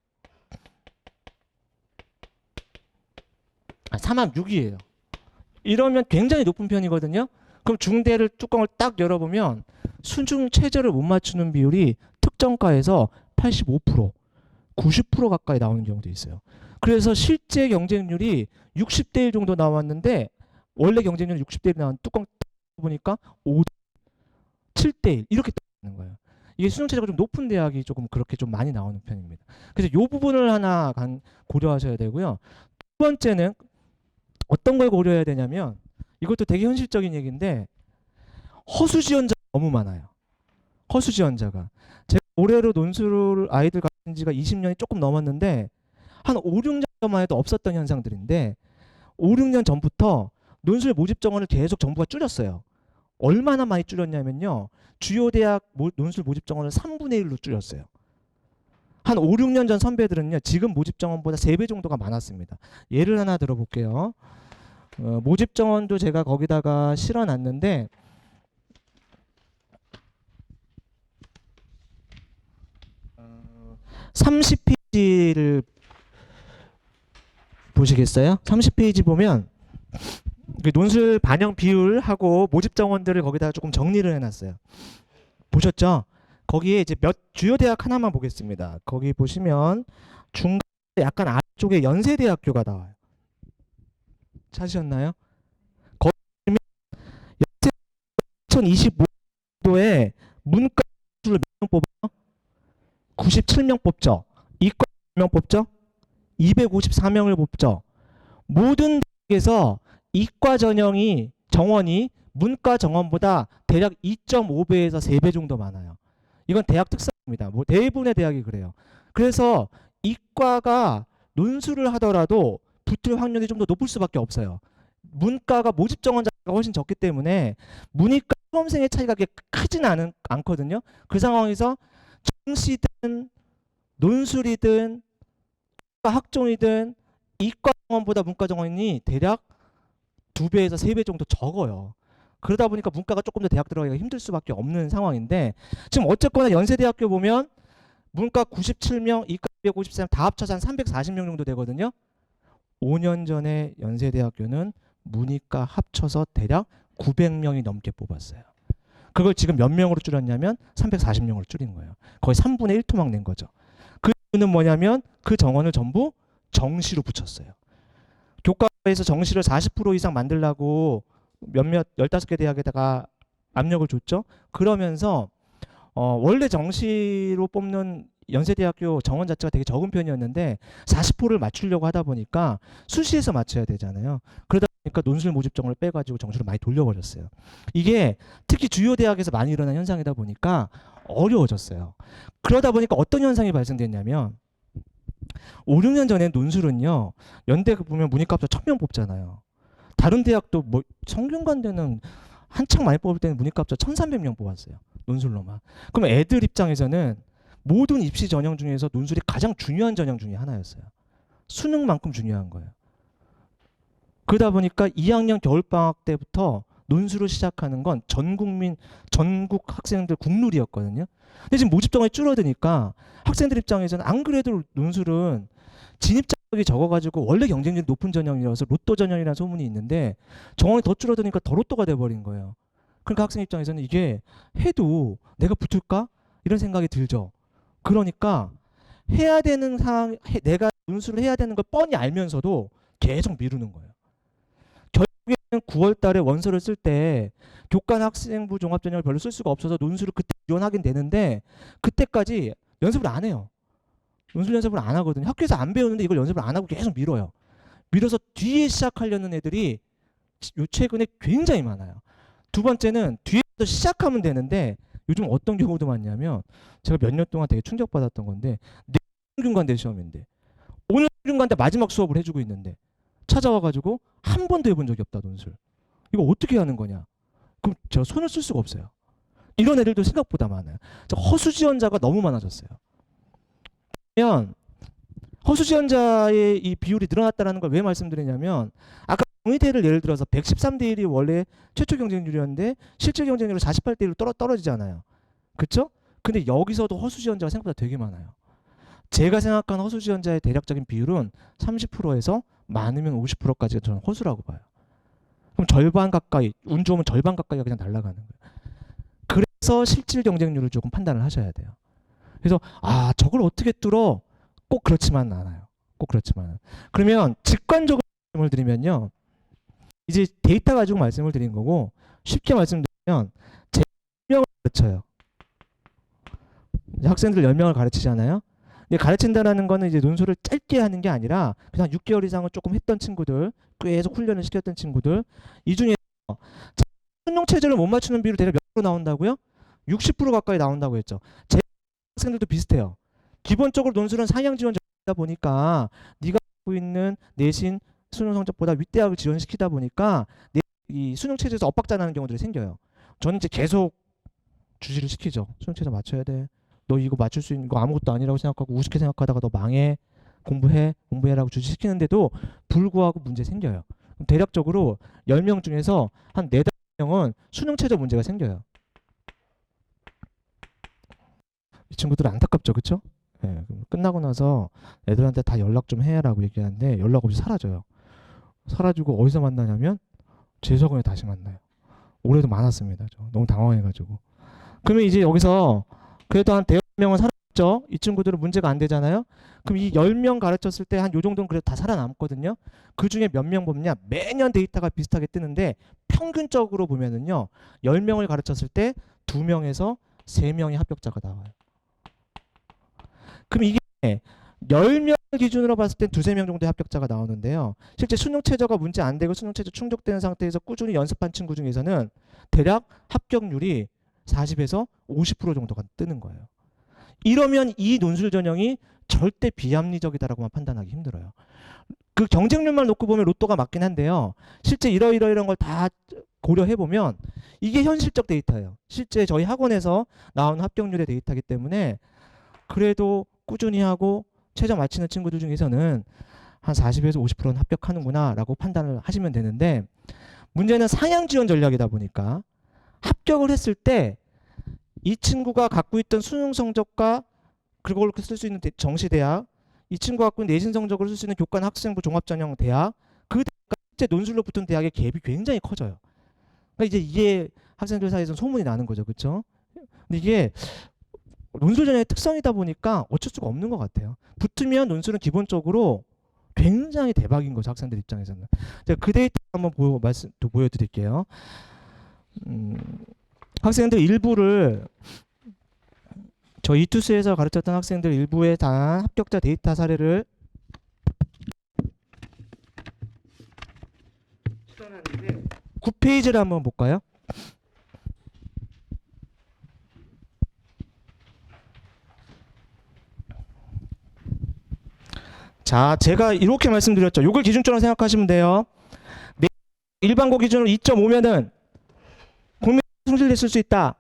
3합 6이에요. 이러면 굉장히 높은 편이거든요. 그럼 중대를 뚜껑을 딱 열어보면 수능 최저를 못 맞추는 비율이 특정과에서 85%, 90% 가까이 나오는 경우도 있어요. 그래서 실제 경쟁률이 60대 1 정도 나왔는데 원래 경쟁률 60대 1 나온 뚜껑 보니까 5, 7대 1 이렇게 나오는 거예요. 이게 수능 최저가 좀 높은 대학이 조금 그렇게 좀 많이 나오는 편입니다. 그래서 이 부분을 하나 고려하셔야 되고요. 두 번째는 어떤 걸 고려해야 되냐면 이것도 되게 현실적인 얘기인데 허수 지원자가 너무 많아요. 허수 지원자가. 제가 올해로 논술 아이들 가진 지가 20년이 조금 넘었는데 한 5, 6년 전만 해도 없었던 현상들인데 5, 6년 전부터 논술 모집 정원을 계속 정부가 줄였어요. 얼마나 많이 줄였냐면요. 주요 대학 논술 모집 정원을 3분의 1로 줄였어요. 한 5, 6년 전 선배들은요. 지금 모집 정원보다 3배 정도가 많았습니다. 예를 하나 들어볼게요. 모집 정원도 제가 거기다가 실어놨는데 30페이지를 보시겠어요? 30페이지 보면 그 논술 반영 비율하고 모집 정원들을 거기다가 조금 정리를 해놨어요. 보셨죠? 거기에 이제 몇 주요 대학 하나만 보겠습니다. 거기 보시면 중간 약간 아래쪽에 연세대학교가 나와요. 찾으셨나요? 거기 보면 2025년도에 문과 몇 명 뽑아요? 97명 뽑죠. 이과 몇 명 뽑죠? 254명을 뽑죠. 모든 대학에서 이과 정원이 문과 정원보다 대략 2.5배에서 3배 정도 많아요. 이건 대학 특성입니다. 뭐 대부분의 대학이 그래요. 그래서 이과가 논술을 하더라도 붙을 확률이 좀 더 높을 수밖에 없어요. 문과가 모집 정원자 훨씬 적기 때문에 문이과 수험생의 차이가 그렇게 크지는 않거든요. 그 상황에서 정시든 논술이든 학종이든 이과 정원보다 문과 정원이 대략 2배에서 3배 정도 적어요. 그러다 보니까 문과가 조금 더 대학 들어가기가 힘들 수밖에 없는 상황인데, 지금 어쨌거나 연세대학교 보면 문과 97명, 이과 253명 다 합쳐서 한 340명 정도 되거든요. 5년 전에 연세대학교는 문이과 합쳐서 대략 900명이 넘게 뽑았어요. 그걸 지금 몇 명으로 줄였냐면 340명으로 줄인 거예요. 거의 3분의 1 토막 낸 거죠. 그 이유는 뭐냐면 그 정원을 전부 정시로 붙였어요. 교과에서 정시를 40% 이상 만들라고 몇몇 15개 대학에다가 압력을 줬죠. 그러면서 원래 정시로 뽑는 연세대학교 정원 자체가 되게 적은 편이었는데 40%를 맞추려고 하다 보니까 수시에서 맞춰야 되잖아요. 그러다 보니까 논술 모집 정원을 빼가지고 정시를 많이 돌려버렸어요. 이게 특히 주요 대학에서 많이 일어난 현상이다 보니까 어려워졌어요. 그러다 보니까 어떤 현상이 발생됐냐면 5, 6년 전에 논술은요. 연대 보면 문이과합쳐 1000명 뽑잖아요. 다른 대학도 뭐 성균관대는 한창 많이 뽑을 때는 문이과합쳐 1300명 뽑았어요. 논술로만. 그럼 애들 입장에서는 모든 입시 전형 중에서 논술이 가장 중요한 전형 중에 하나였어요. 수능만큼 중요한 거예요. 그러다 보니까 2학년 겨울방학 때부터 논술을 시작하는 건 전국 학생들 국룰이었거든요. 근데 지금 모집 정원이 줄어드니까 학생들 입장에서는 안 그래도 논술은 진입 자격이 적어가지고 원래 경쟁률이 높은 전형이라서 로또 전형이라는 소문이 있는데 정원이 더 줄어드니까 더 로또가 돼버린 거예요. 그러니까 학생 입장에서는 이게 해도 내가 붙을까? 이런 생각이 들죠. 그러니까 해야 되는 상황, 내가 논술을 해야 되는 걸 뻔히 알면서도 계속 미루는 거예요. 결국에는 9월 달에 원서를 쓸 때 교과 학생부 종합전형을 별로 쓸 수가 없어서 논술을 그때 지원하긴 되는데 그때까지 연습을 안 해요. 논술 연습을 안 하거든요. 학교에서 안 배우는데 이걸 연습을 안 하고 계속 미뤄요. 미뤄서 뒤에 시작하려는 애들이 요 최근에 굉장히 많아요. 두 번째는 뒤에서 시작하면 되는데 요즘 어떤 경우도 많냐면 제가 몇 년 동안 되게 충격받았던 건데 내일평균관대 시험인데 오늘 평균관대 마지막 수업을 해주고 있는데 찾아와가지고 한 번도 해본 적이 없다 논술. 이거 어떻게 하는 거냐. 그럼 제가 손을 쓸 수가 없어요. 이런 애들도 생각보다 많아요. 허수지원자가 너무 많아졌어요. 그러면 허수지원자의 이 비율이 늘어났다는 걸 왜 말씀드리냐면 아까 경희대를 예를 들어서 113대 1이 원래 최초 경쟁률이었는데 실질 경쟁률은 48대 1로 떨어지잖아요. 그렇죠? 근데 여기서도 허수지원자가 생각보다 되게 많아요. 제가 생각하는 허수지원자의 대략적인 비율은 30%에서 많으면 50%까지가 저는 허수라고 봐요. 그럼 절반 가까이, 운 좋으면 절반 가까이가 그냥 날아가는 거예요. 그래서 실질 경쟁률을 조금 판단을 하셔야 돼요. 그래서 저걸 어떻게 뚫어? 꼭 그렇지만은 않아요. 꼭 그렇지만은. 그러면 직관적으로 말씀을 드리면요. 이제 데이터 가지고 말씀을 드린 거고 쉽게 말씀드리면 제 10명을 가르쳐요. 학생들 10명을 가르치잖아요. 근데 가르친다는 거는 이제 논술을 짧게 하는 게 아니라 그냥 6개월 이상을 조금 했던 친구들, 계속 훈련을 시켰던 친구들, 이 중에 수능 체제를 못 맞추는 비율이 대략 몇 프로 나온다고요? 60% 가까이 나온다고 했죠. 제 학생들도 비슷해요. 기본적으로 논술은 상향 지원자다 보니까 네가 갖고 있는 내신 수능 성적보다 윗대학을 지원시키다 보니까 이 수능 체제에서 엇박자 나는 경우들이 생겨요. 저는 이제 계속 주시를 시키죠. 수능 체제 맞춰야 돼. 너 이거 맞출 수 있는 거 아무것도 아니라고 생각하고 우습게 생각하다가 너 망해. 공부해라고 주시시키는데도 불구하고 문제 생겨요. 대략적으로 10명 중에서 한 4~5명은 수능 체제 문제가 생겨요. 이 친구들은 안타깝죠. 그렇죠? 네, 끝나고 나서 애들한테 다 연락 좀 해라고 얘기하는데 연락 없이 사라져요. 사라지고 어디서 만나냐면 재수학원에 다시 만나요. 올해도 많았습니다. 저 너무 당황해가지고. 그러면 이제 여기서 그래도 한 100명은 살았죠. 이 친구들은 문제가 안 되잖아요. 그럼 이 10명 가르쳤을 때 한 요 정도는 그래도 다 살아남거든요. 그 중에 몇 명 보면요. 매년 데이터가 비슷하게 뜨는데 평균적으로 보면은요. 10명을 가르쳤을 때 2명에서 3명의 합격자가 나와요. 그럼 이게 10명 기준으로 봤을 땐 2~3명 정도의 합격자가 나오는데요. 실제 수능 최저가 문제 안 되고 수능 최저 충족되는 상태에서 꾸준히 연습한 친구 중에서는 대략 합격률이 40에서 50% 정도가 뜨는 거예요. 이러면 이 논술 전형이 절대 비합리적이다라고만 판단하기 힘들어요. 그 경쟁률만 놓고 보면 로또가 맞긴 한데요. 실제 이런 걸 다 고려해 보면 이게 현실적 데이터예요. 실제 저희 학원에서 나온 합격률의 데이터이기 때문에 그래도 꾸준히 하고 최저 맞히는 친구들 중에서는 한 40에서 50%는 합격하는구나라고 판단을 하시면 되는데, 문제는 상향 지원 전략이다 보니까 합격을 했을 때 이 친구가 갖고 있던 수능 성적과 그걸 쓸 수 있는 정시대학, 이 친구가 갖고 있는 내신 성적을 쓸 수 있는 교권 학생부 종합전형 대학, 그 대학과 실제 논술로 붙은 대학의 갭이 굉장히 커져요. 그러니까 이제 이게 학생들 사이에서 소문이 나는 거죠, 그렇죠? 근데 이게 논술 전형의 특성이다 보니까 어쩔 수가 없는 것 같아요. 붙으면 논술은 기본적으로 굉장히 대박인 거죠, 학생들 입장에서는. 제가 그 데이터 한번 또 보여드릴게요. 학생들 일부를 저 이투스에서 가르쳤던 학생들 일부에 대한 합격자 데이터 사례를 실어놨는데 9페이지를 한번 볼까요? 자, 제가 이렇게 말씀드렸죠. 요걸 기준점으로 생각하시면 돼요. 일반고 기준으로 2.5면은 국민대 성실됐을 수 있다.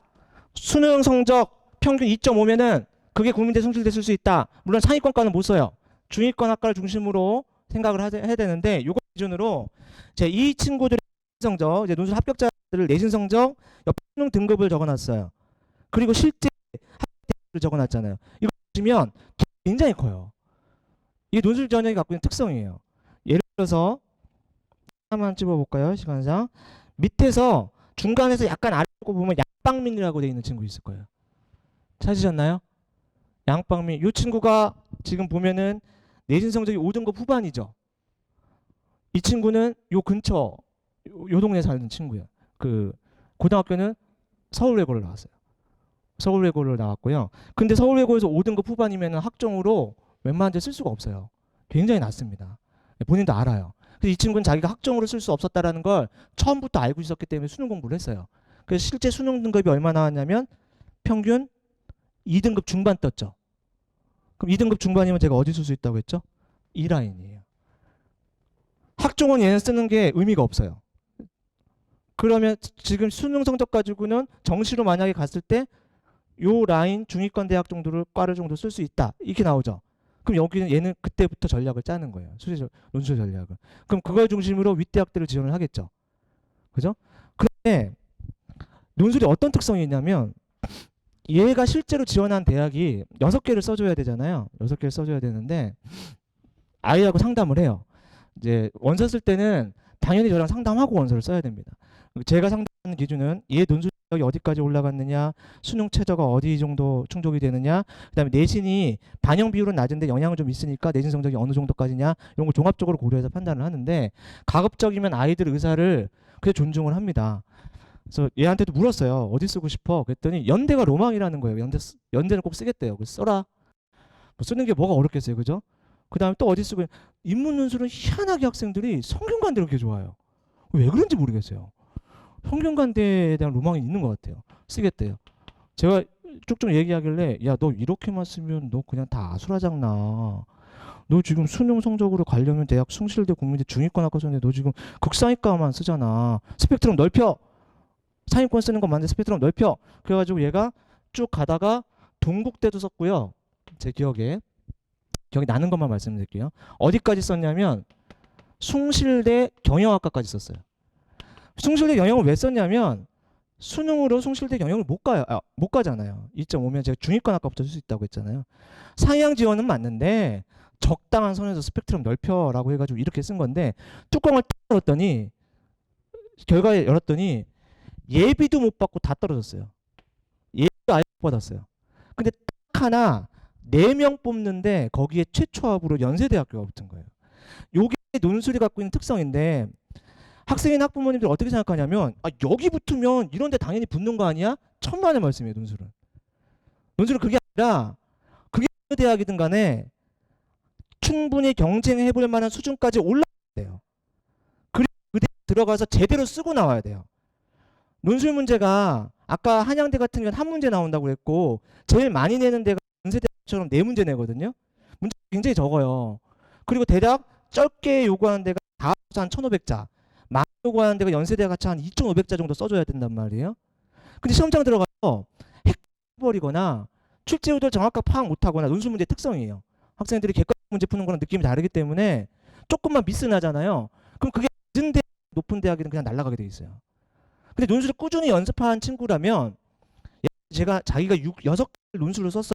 수능 성적 평균 2.5면은 그게 국민대 성실됐을 수 있다. 물론 상위권과는 못 써요. 중위권 학과를 중심으로 생각을 해야 되는데, 요거 기준으로 이 친구들의 성적, 이제 논술 합격자들을 내신 성적, 옆에 수능 등급을 적어놨어요. 그리고 실제 합격을 적어놨잖아요. 이거 보시면 굉장히 커요. 이게 논술 전형이 갖고 있는 특성이에요. 예를 들어서 하나만 찍어볼까요? 시간상 밑에서 중간에서 약간 아래로 보면 양빵민이라고 되어 있는 친구 있을 거예요. 찾으셨나요? 양빵민. 이 친구가 지금 보면은 내신 성적이 5등급 후반이죠. 이 친구는 요 근처 요 동네에 사는 친구예요. 그 고등학교는 서울외고를 나왔어요. 서울외고를 나왔고요. 근데 서울외고에서 5등급 후반이면 학종으로 웬만한 데 쓸 수가 없어요. 굉장히 낮습니다. 본인도 알아요. 그래서 이 친구는 자기가 학종으로 쓸 수 없었다라는 걸 처음부터 알고 있었기 때문에 수능 공부를 했어요. 그래서 실제 수능 등급이 얼마 나왔냐면 평균 2등급 중반 떴죠. 그럼 2등급 중반이면 제가 어디 쓸 수 있다고 했죠? 이 라인이에요. 학종은 얘는 쓰는 게 의미가 없어요. 그러면 지금 수능 성적 가지고는 정시로 만약에 갔을 때 요 라인 중위권 대학 정도를 과를 정도 쓸 수 있다. 이렇게 나오죠. 그럼 여기는 얘는 그때부터 전략을 짜는 거예요. 논술 전략을. 그럼 그걸 중심으로 윗대학들을 지원을 하겠죠. 그죠? 그런데 논술이 어떤 특성이 있냐면 얘가 실제로 지원한 대학이 6개를 써줘야 되잖아요. 6개를 써줘야 되는데 아이하고 상담을 해요. 이제 원서 쓸 때는 당연히 저랑 상담하고 원서를 써야 됩니다. 제가 상담하는 기준은 얘 논술력이 어디까지 올라갔느냐, 수능 최저가 어디 정도 충족이 되느냐, 그다음에 내신이 반영 비율은 낮은데 영향은 좀 있으니까 내신 성적이 어느 정도까지냐, 이런 걸 종합적으로 고려해서 판단을 하는데, 가급적이면 아이들 의사를 그냥 존중을 합니다. 그래서 얘한테도 물었어요. 어디 쓰고 싶어? 그랬더니 연대가 로망이라는 거예요. 연대는 꼭 쓰겠대요. 그래서 써라. 뭐 쓰는 게 뭐가 어렵겠어요, 그죠? 그다음에 또 어디 쓰고, 인문 논술은 희한하게 학생들이 성균관대를 그렇게 좋아해요. 왜 그런지 모르겠어요. 성균관대에 대한 로망이 있는 것 같아요. 쓰겠대요. 제가 쭉쭉 얘기하길래, 야, 너 이렇게만 쓰면 너 그냥 다 아수라장 나. 너 지금 수능 성적으로 가려면 대학 숭실대 국민대 중위권 학과 썼는데 너 지금 극상위과만 쓰잖아. 스펙트럼 넓혀. 상위권 쓰는 건 맞는데 스펙트럼 넓혀. 그래가지고 얘가 쭉 가다가 동국대도 썼고요. 제 기억이 나는 것만 말씀드릴게요. 어디까지 썼냐면 숭실대 경영학과까지 썼어요. 숭실대 경영을 왜 썼냐면 수능으로 숭실대 경영을 못 가잖아요. 2.5면 제가 중위권 학과부터 쓸 수 있다고 했잖아요. 상향 지원은 맞는데 적당한 선에서 스펙트럼 넓혀라고 해가지고 이렇게 쓴 건데, 뚜껑을 열었더니 결과에 열었더니 예비도 못 받고 다 떨어졌어요. 예비도 아예 못 받았어요. 근데 딱 하나 4명 뽑는데 거기에 최초 합으로 연세대학교가 붙은 거예요. 요게 논술이 갖고 있는 특성인데, 학생이나 학부모님들 어떻게 생각하냐면, 아, 여기 붙으면 이런 데 당연히 붙는 거 아니야? 천만의 말씀이에요. 논술은 그게 아니라 그게 어느 대학이든 간에 충분히 경쟁해 볼 만한 수준까지 올라가야 돼요. 그리고 그 대학 들어가서 제대로 쓰고 나와야 돼요. 논술 문제가 아까 한양대 같은 경우는 한 문제 나온다고 했고, 제일 많이 내는 데가 연세대처럼 4문제 내거든요. 문제가 굉장히 적어요. 그리고 대략 적게 요구하는 데가 다 합쳐서 한 1,500자, 많이 요구하는 데가 연세대 같이 한 2,500자 정도 써줘야 된단 말이에요. 근데 시험장 들어가서 헷갈리거나 출제 의도를 정확하게 파악 못하거나 논술 문제 특성이에요. 학생들이 객관식 문제 푸는 거랑 느낌이 다르기 때문에 조금만 미스 나잖아요. 그럼 그게 낮은 대학, 높은 대학이든 그냥 날아가게 돼 있어요. 근데 논술을 꾸준히 연습한 친구라면 제가 자기가 6개 논술을 썼어요.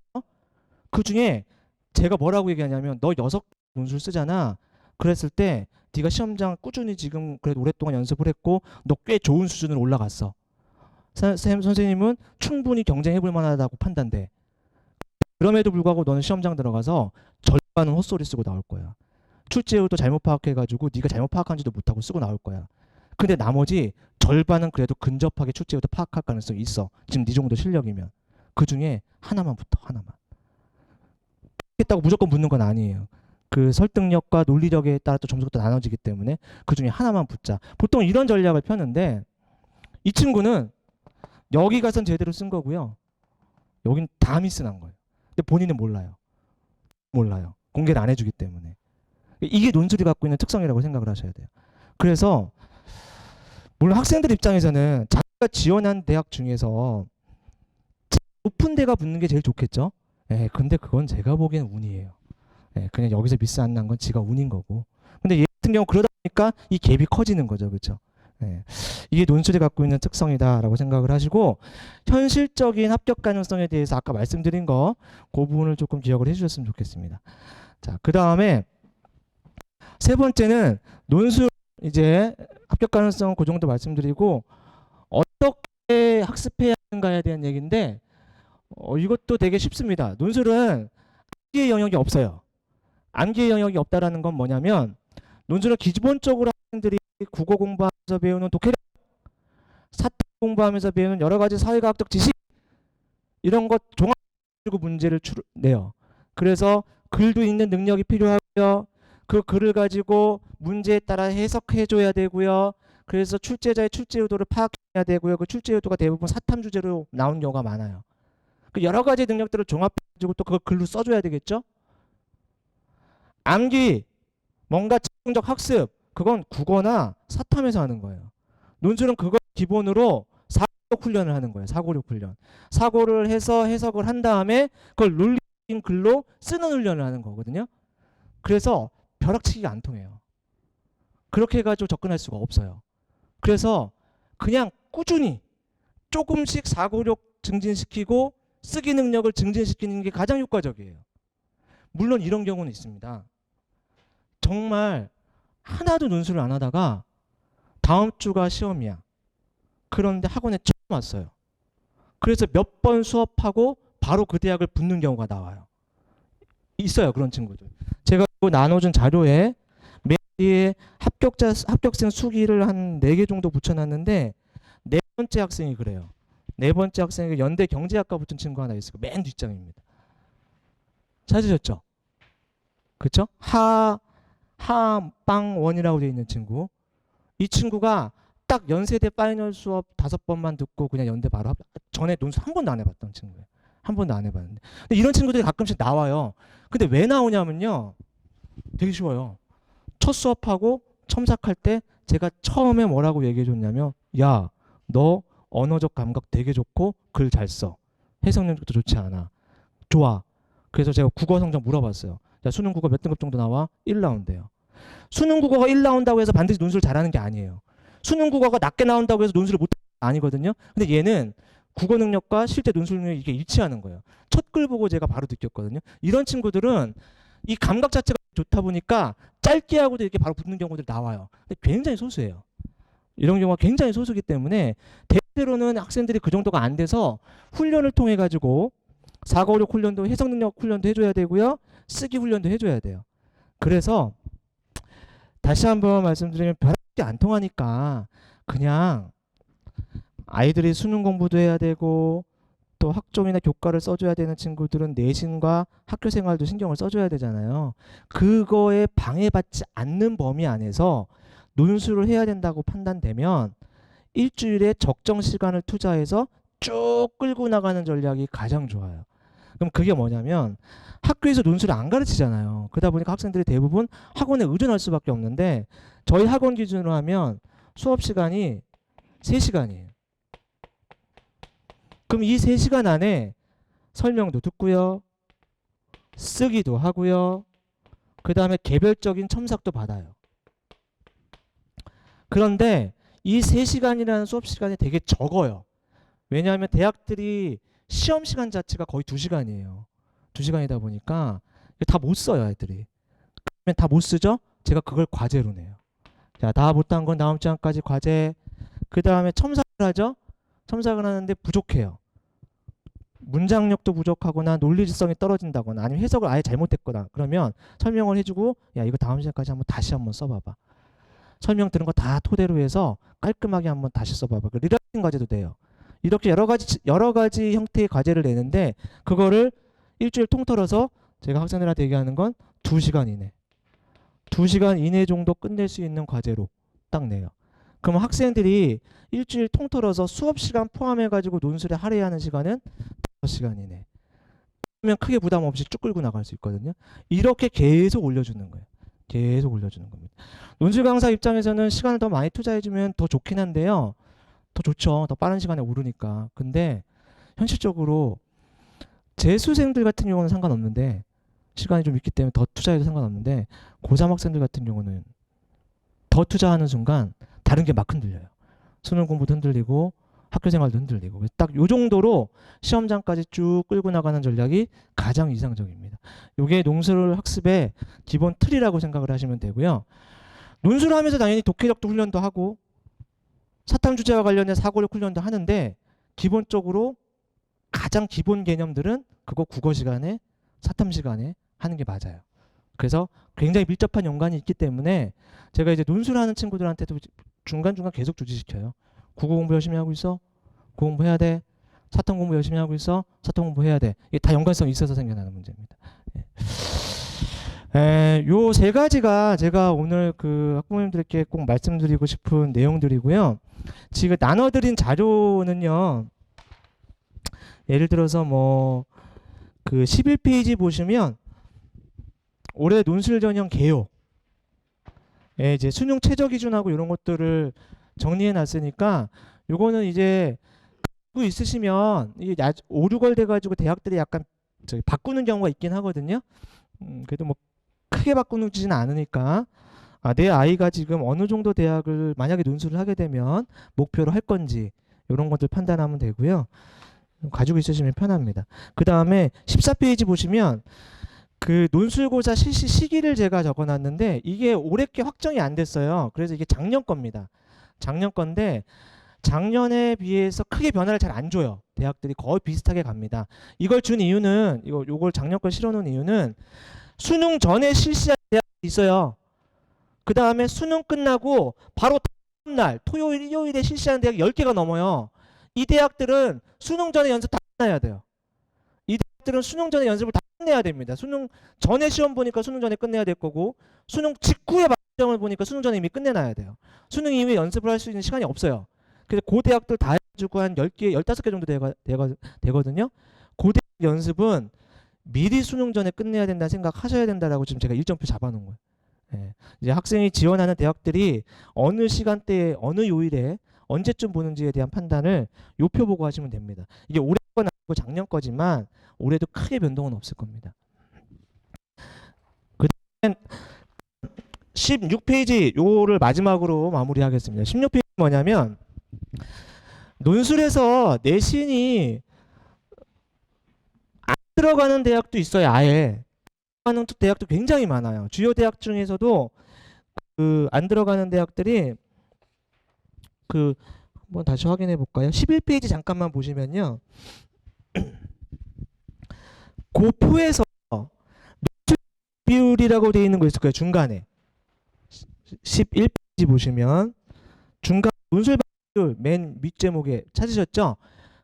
그 중에 제가 뭐라고 얘기하냐면 너 6개 논술 쓰잖아. 그랬을 때 네가 시험장 꾸준히 지금 그래도 오랫동안 연습을 했고 너 꽤 좋은 수준으로 올라갔어. 선생님은 충분히 경쟁해볼 만하다고 판단돼. 그럼에도 불구하고 너는 시험장 들어가서 절반은 헛소리 쓰고 나올 거야. 출제율도 잘못 파악해가지고 네가 잘못 파악한지도 못하고 쓰고 나올 거야. 근데 나머지 절반은 그래도 근접하게 출제율도 파악할 가능성이 있어. 지금 네 정도 실력이면. 그 중에 하나만 붙어. 하나만. 했다고 무조건 붙는 건 아니에요. 그 설득력과 논리력에 따라 또 점수가 또 나눠지기 때문에 그 중에 하나만 붙자. 보통 이런 전략을 펴는데 이 친구는 여기 가선 제대로 쓴 거고요. 여긴 다 미스난 거예요. 근데 본인은 몰라요. 몰라요. 공개를 안 해주기 때문에. 이게 논술이 갖고 있는 특성이라고 생각을 하셔야 돼요. 그래서 물론 학생들 입장에서는 자기가 지원한 대학 중에서 높은 데가 붙는 게 제일 좋겠죠. 예, 근데 그건 제가 보기엔 운이에요. 예, 그냥 여기서 미스 안 난 건 지가 운인 거고. 근데 얘 같은 경우 그러다 보니까 이 갭이 커지는 거죠, 그렇죠? 예, 이게 논술이 갖고 있는 특성이다라고 생각을 하시고 현실적인 합격 가능성에 대해서 아까 말씀드린 거 그 부분을 조금 기억을 해주셨으면 좋겠습니다. 자, 그 다음에 세 번째는 논술 이제 합격 가능성 그 정도 말씀드리고 어떻게 학습해야 하는가에 대한 얘기인데 이것도 되게 쉽습니다. 논술은 암기의 영역이 없어요. 암기의 영역이 없다라는 건 뭐냐면 논술은 기본적으로 학생들이 국어 공부하면서 배우는 독해력, 사탐 공부하면서 배우는 여러 가지 사회과학적 지식 이런 것 종합적으로 문제를 내요. 그래서 글도 읽는 능력이 필요하고요. 그 글을 가지고 문제에 따라 해석해줘야 되고요. 그래서 출제자의 출제 의도를 파악해야 되고요. 그 출제 의도가 대부분 사탐 주제로 나온 경우가 많아요. 그 여러 가지 능력들을 종합해가지고 또 그걸 글로 써줘야 되겠죠. 암기, 뭔가 즉흥적 학습, 그건 국어나 사탐에서 하는 거예요. 논술은 그걸 기본으로 사고력 훈련을 하는 거예요. 사고력 훈련. 사고를 해서 해석을 한 다음에 그걸 논리적인 글로 쓰는 훈련을 하는 거거든요. 그래서 벼락치기가 안 통해요. 그렇게 해가지고 접근할 수가 없어요. 그래서 그냥 꾸준히 조금씩 사고력 증진시키고 쓰기 능력을 증진시키는 게 가장 효과적이에요. 물론 이런 경우는 있습니다. 정말 하나도 논술을 안 하다가 다음 주가 시험이야. 그런데 학원에 처음 왔어요. 그래서 몇 번 수업하고 바로 그 대학을 붙는 경우가 나와요. 있어요, 그런 친구들. 제가 나눠준 자료에 맨 뒤에 합격생 수기를 한 4개 정도 붙여놨는데 네 번째 학생이 그래요. 네 번째 학생이 연대 경제학과 붙은 친구 하나 있어요. 맨 뒷장입니다. 찾으셨죠? 그쵸? 하빵원이라고 되어 있는 친구. 이 친구가 딱 연세대 파이널 수업 5번만 듣고 그냥 연대 바로 전에 논술 한 번도 안 해봤던 친구예요. 한 번도 안 해봤는데. 근데 이런 친구들이 가끔씩 나와요. 근데 왜 나오냐면요. 되게 쉬워요. 첫 수업하고 첨삭할 때 제가 처음에 뭐라고 얘기해 줬냐면 야, 너 언어적 감각 되게 좋고 글 잘 써. 해석 능력도 좋지 않아. 좋아. 그래서 제가 국어 성적 물어봤어요. 자, 수능 국어 몇 등급 정도 나와? 1 나온대요. 수능 국어가 1 나온다고 해서 반드시 논술을 잘하는 게 아니에요. 수능 국어가 낮게 나온다고 해서 논술을 못하는 게 아니거든요. 근데 얘는 국어 능력과 실제 논술 능력이 이게 일치하는 거예요. 첫 글 보고 제가 바로 느꼈거든요. 이런 친구들은 이 감각 자체가 좋다 보니까 짧게 하고도 이렇게 바로 붙는 경우들이 나와요. 근데 굉장히 소수예요. 이런 경우가 굉장히 소수기 때문에 대체로는 학생들이 그 정도가 안 돼서 훈련을 통해 가지고 사고력 훈련도 해석 능력 훈련도 해줘야 되고요. 쓰기 훈련도 해줘야 돼요. 그래서 다시 한번 말씀드리면 벼락이 안 통하니까 그냥 아이들이 수능 공부도 해야 되고 또 학종이나 교과를 써줘야 되는 친구들은 내신과 학교 생활도 신경을 써줘야 되잖아요. 그거에 방해받지 않는 범위 안에서 논술을 해야 된다고 판단되면 일주일에 적정 시간을 투자해서 쭉 끌고 나가는 전략이 가장 좋아요. 그럼 그게 뭐냐면 학교에서 논술을 안 가르치잖아요. 그러다 보니까 학생들이 대부분 학원에 의존할 수밖에 없는데 저희 학원 기준으로 하면 수업 시간이 3시간이에요. 그럼 이 3시간 안에 설명도 듣고요. 쓰기도 하고요. 그 다음에 개별적인 첨삭도 받아요. 그런데 이 3시간이라는 수업 시간이 되게 적어요. 왜냐하면 대학들이 시험 시간 자체가 거의 2시간이에요. 2시간이다 보니까 다 못 써요, 애들이. 그러면 다 못 쓰죠? 제가 그걸 과제로 내요. 자, 다 못한 건 다음 시간까지 과제. 그 다음에 첨삭을 하죠? 첨삭을 하는데 부족해요. 문장력도 부족하거나 논리성이 떨어진다거나 아니면 해석을 아예 잘못했거나 그러면 설명을 해주고 야 이거 다음 시간까지 다시 한번 써봐봐. 설명 들은 거 다 토대로 해서 깔끔하게 한번 다시 써봐봐. 그 리라이팅 과제도 돼요. 이렇게 여러 가지 형태의 과제를 내는데 그거를 일주일 통틀어서 제가 학생들한테 얘기하는 건 2시간 이내. 2시간 이내 정도 끝낼 수 있는 과제로 딱 내요. 그럼 학생들이 일주일 통틀어서 수업 시간 포함해가지고 논술에 할애하는 시간은 5시간 이내. 그러면 크게 부담 없이 쭉 끌고 나갈 수 있거든요. 이렇게 계속 올려주는 거예요. 계속 올려주는 겁니다. 논술 강사 입장에서는 시간을 더 많이 투자해주면 더 좋긴 한데요. 더 좋죠. 더 빠른 시간에 오르니까. 근데 현실적으로 재수생들 같은 경우는 상관없는데 시간이 좀 있기 때문에 더 투자해도 상관없는데 고3 학생들 같은 경우는 더 투자하는 순간 다른 게 막 흔들려요. 수능 공부도 흔들리고 학교 생활도 흔들리고 딱 요 정도로 시험장까지 쭉 끌고 나가는 전략이 가장 이상적입니다. 요게 논술 학습의 기본 틀이라고 생각을 하시면 되고요. 논술을 하면서 당연히 독해력도 훈련도 하고 사탐 주제와 관련된 사고력 훈련도 하는데 기본적으로 가장 기본 개념들은 그거 국어 시간에 사탐 시간에 하는 게 맞아요. 그래서 굉장히 밀접한 연관이 있기 때문에 제가 이제 논술하는 친구들한테도 중간중간 계속 조지시켜요. 국어 공부 열심히 하고 있어? 국어 공부해야 돼. 사탐 공부 열심히 하고 있어? 사탐 공부해야 돼. 이게 다 연관성이 있어서 생겨나는 문제입니다. 요 세 가지가 제가 오늘 그 학부모님들께 꼭 말씀드리고 싶은 내용들이고요. 지금 나눠드린 자료는요. 예를 들어서 뭐 그 11페이지 보시면 올해 논술 전형 개요. 이제 수능 최저 기준하고 이런 것들을 정리해 놨으니까 요거는 이제 갖고 있으시면 이게 5, 6월 돼가지고 대학들이 약간 바꾸는 경우가 있긴 하거든요. 그래도 뭐 크게 바꾸지는 않으니까 내 아이가 지금 어느 정도 대학을 만약에 논술을 하게 되면 목표로 할 건지 이런 것들 판단하면 되고요. 가지고 있으시면 편합니다. 그 다음에 14페이지 보시면 그 논술고사 실시 시기를 제가 적어놨는데 이게 올해 게 확정이 안 됐어요. 그래서 이게 작년 겁니다. 작년 건데 작년에 비해서 크게 변화를 잘 안 줘요. 대학들이 거의 비슷하게 갑니다. 이걸 준 이유는 요걸 작년 걸 실어놓은 이유는 수능 전에 실시한 대학이 있어요. 그 다음에 수능 끝나고 바로 다음 날 토요일, 일요일에 실시하는 대학이 10개가 넘어요. 이 대학들은 수능 전에 연습 다 끝내야 돼요. 이 대학들은 수능 전에 연습을 다 끝내야 됩니다. 수능 전에 시험 보니까 수능 전에 끝내야 될 거고 수능 직후에 시험을 보니까 수능 전에 이미 끝내놔야 돼요. 수능 이후에 연습을 할 수 있는 시간이 없어요. 그래서 그 대학들 다 해가지고 한 10개, 15개 정도 되거든요. 그 대학 연습은 미리 수능 전에 끝내야 된다 생각하셔야 된다라고 지금 제가 일정표 잡아놓은 거예요. 이제 학생이 지원하는 대학들이 어느 시간대에 어느 요일에 언제쯤 보는지에 대한 판단을 요 표 보고 하시면 됩니다. 이게 올해 건 아니고 작년 거지만 올해도 크게 변동은 없을 겁니다. 그 다음에 16페이지 요를 마지막으로 마무리하겠습니다. 16페이지 뭐냐면 논술에서 내신이 안 들어가는 대학도 있어요. 아예 들어가는 대학도 굉장히 많아요. 주요 대학 중에서도 그 안 들어가는 대학들이 그 한번 다시 확인해 볼까요? 11페이지 잠깐만 보시면요. 고표에서 노출 비율이라고 되어 있는 거 있을 거예요. 중간에 11페이지 보시면 중간 논술 비율 맨 밑제목에 찾으셨죠?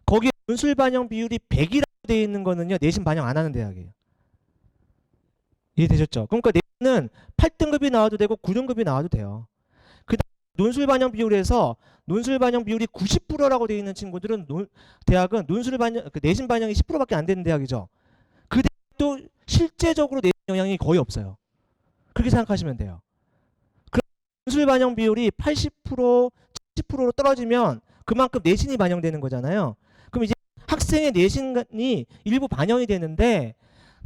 거기 논술 반영 비율이 100이라고 되어 있는 거는요. 내신 반영 안 하는 대학이에요. 이해되셨죠? 그러니까 내신은 8등급이 나와도 되고 9등급이 나와도 돼요. 논술 반영 비율에서 논술 반영 비율이 90%라고 되어 있는 친구들은 대학은 논술 반영 그 내신 반영이 10%밖에 안 되는 대학이죠. 이것도 실제적으로 내신 영향이 거의 없어요. 그렇게 생각하시면 돼요. 그럼 논술 반영 비율이 80%, 70%로 떨어지면 그만큼 내신이 반영되는 거잖아요. 그럼 이제 학생의 내신이 일부 반영이 되는데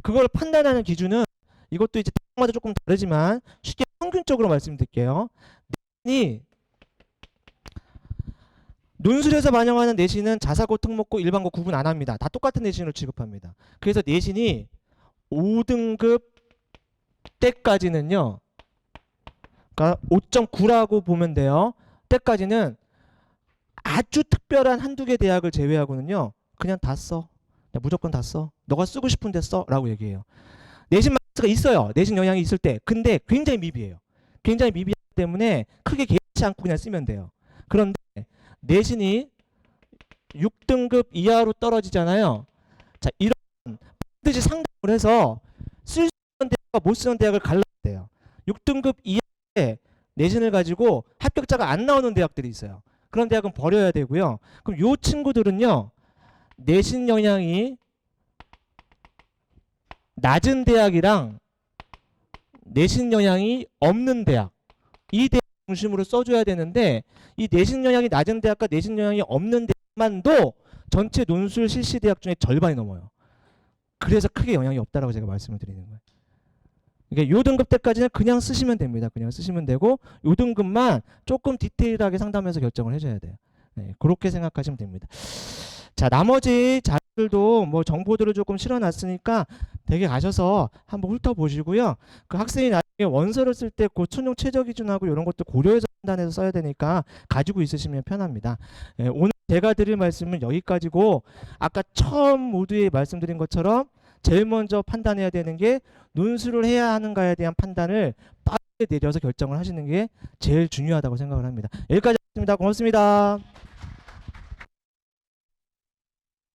그걸 판단하는 기준은 이것도 이제 마다 조금 다르지만 쉽게 평균적으로 말씀드릴게요. 내신이 논술에서 반영하는 내신은 자사고, 특목고, 일반고 구분 안 합니다. 다 똑같은 내신으로 취급합니다. 그래서 내신이 5등급 때까지는요. 그러니까 5.9라고 보면 돼요. 때까지는 아주 특별한 한두 개 대학을 제외하고는요. 그냥 다 써. 그냥 무조건 다 써. 너가 쓰고 싶은데 써. 라고 얘기해요. 내신 마이너스가 있어요. 내신 영향이 있을 때. 근데 굉장히 미비해요. 굉장히 미비하기 때문에 크게 개의치 않고 그냥 쓰면 돼요. 그런데 내신이 6등급 이하로 떨어지잖아요. 자, 이런 반드시 상담을 해서 쓸 수 있는 대학과 못 쓰는 대학을 갈라야 돼요. 6등급 이하의 내신을 가지고 합격자가 안 나오는 대학들이 있어요. 그런 대학은 버려야 되고요. 그럼 요 친구들은요. 내신 영향이 낮은 대학이랑 내신 영향이 없는 대학, 이 대학 중심으로 써줘야 되는데 이 내신 영향이 낮은 대학과 내신 영향이 없는 대학만도 전체 논술 실시 대학 중에 절반이 넘어요. 그래서 크게 영향이 없다라고 제가 말씀을 드리는 거예요. 그러니까 요 등급 때까지는 그냥 쓰시면 됩니다. 그냥 쓰시면 되고 요 등급만 조금 디테일하게 상담해서 결정을 해줘야 돼요. 네, 그렇게 생각하시면 됩니다. 자, 나머지 자료들도 뭐 정보들을 조금 실어놨으니까 댁에 가셔서 한번 훑어보시고요. 그 학생이 나중에 원서를 쓸 때 그 수능 최저 기준하고 이런 것도 고려해서 판단해서 써야 되니까 가지고 있으시면 편합니다. 예, 오늘 제가 드릴 말씀은 여기까지고 아까 처음 모두에 말씀드린 것처럼 제일 먼저 판단해야 되는 게 논술을 해야 하는가에 대한 판단을 빠르게 내려서 결정을 하시는 게 제일 중요하다고 생각을 합니다. 여기까지 하겠습니다. 고맙습니다.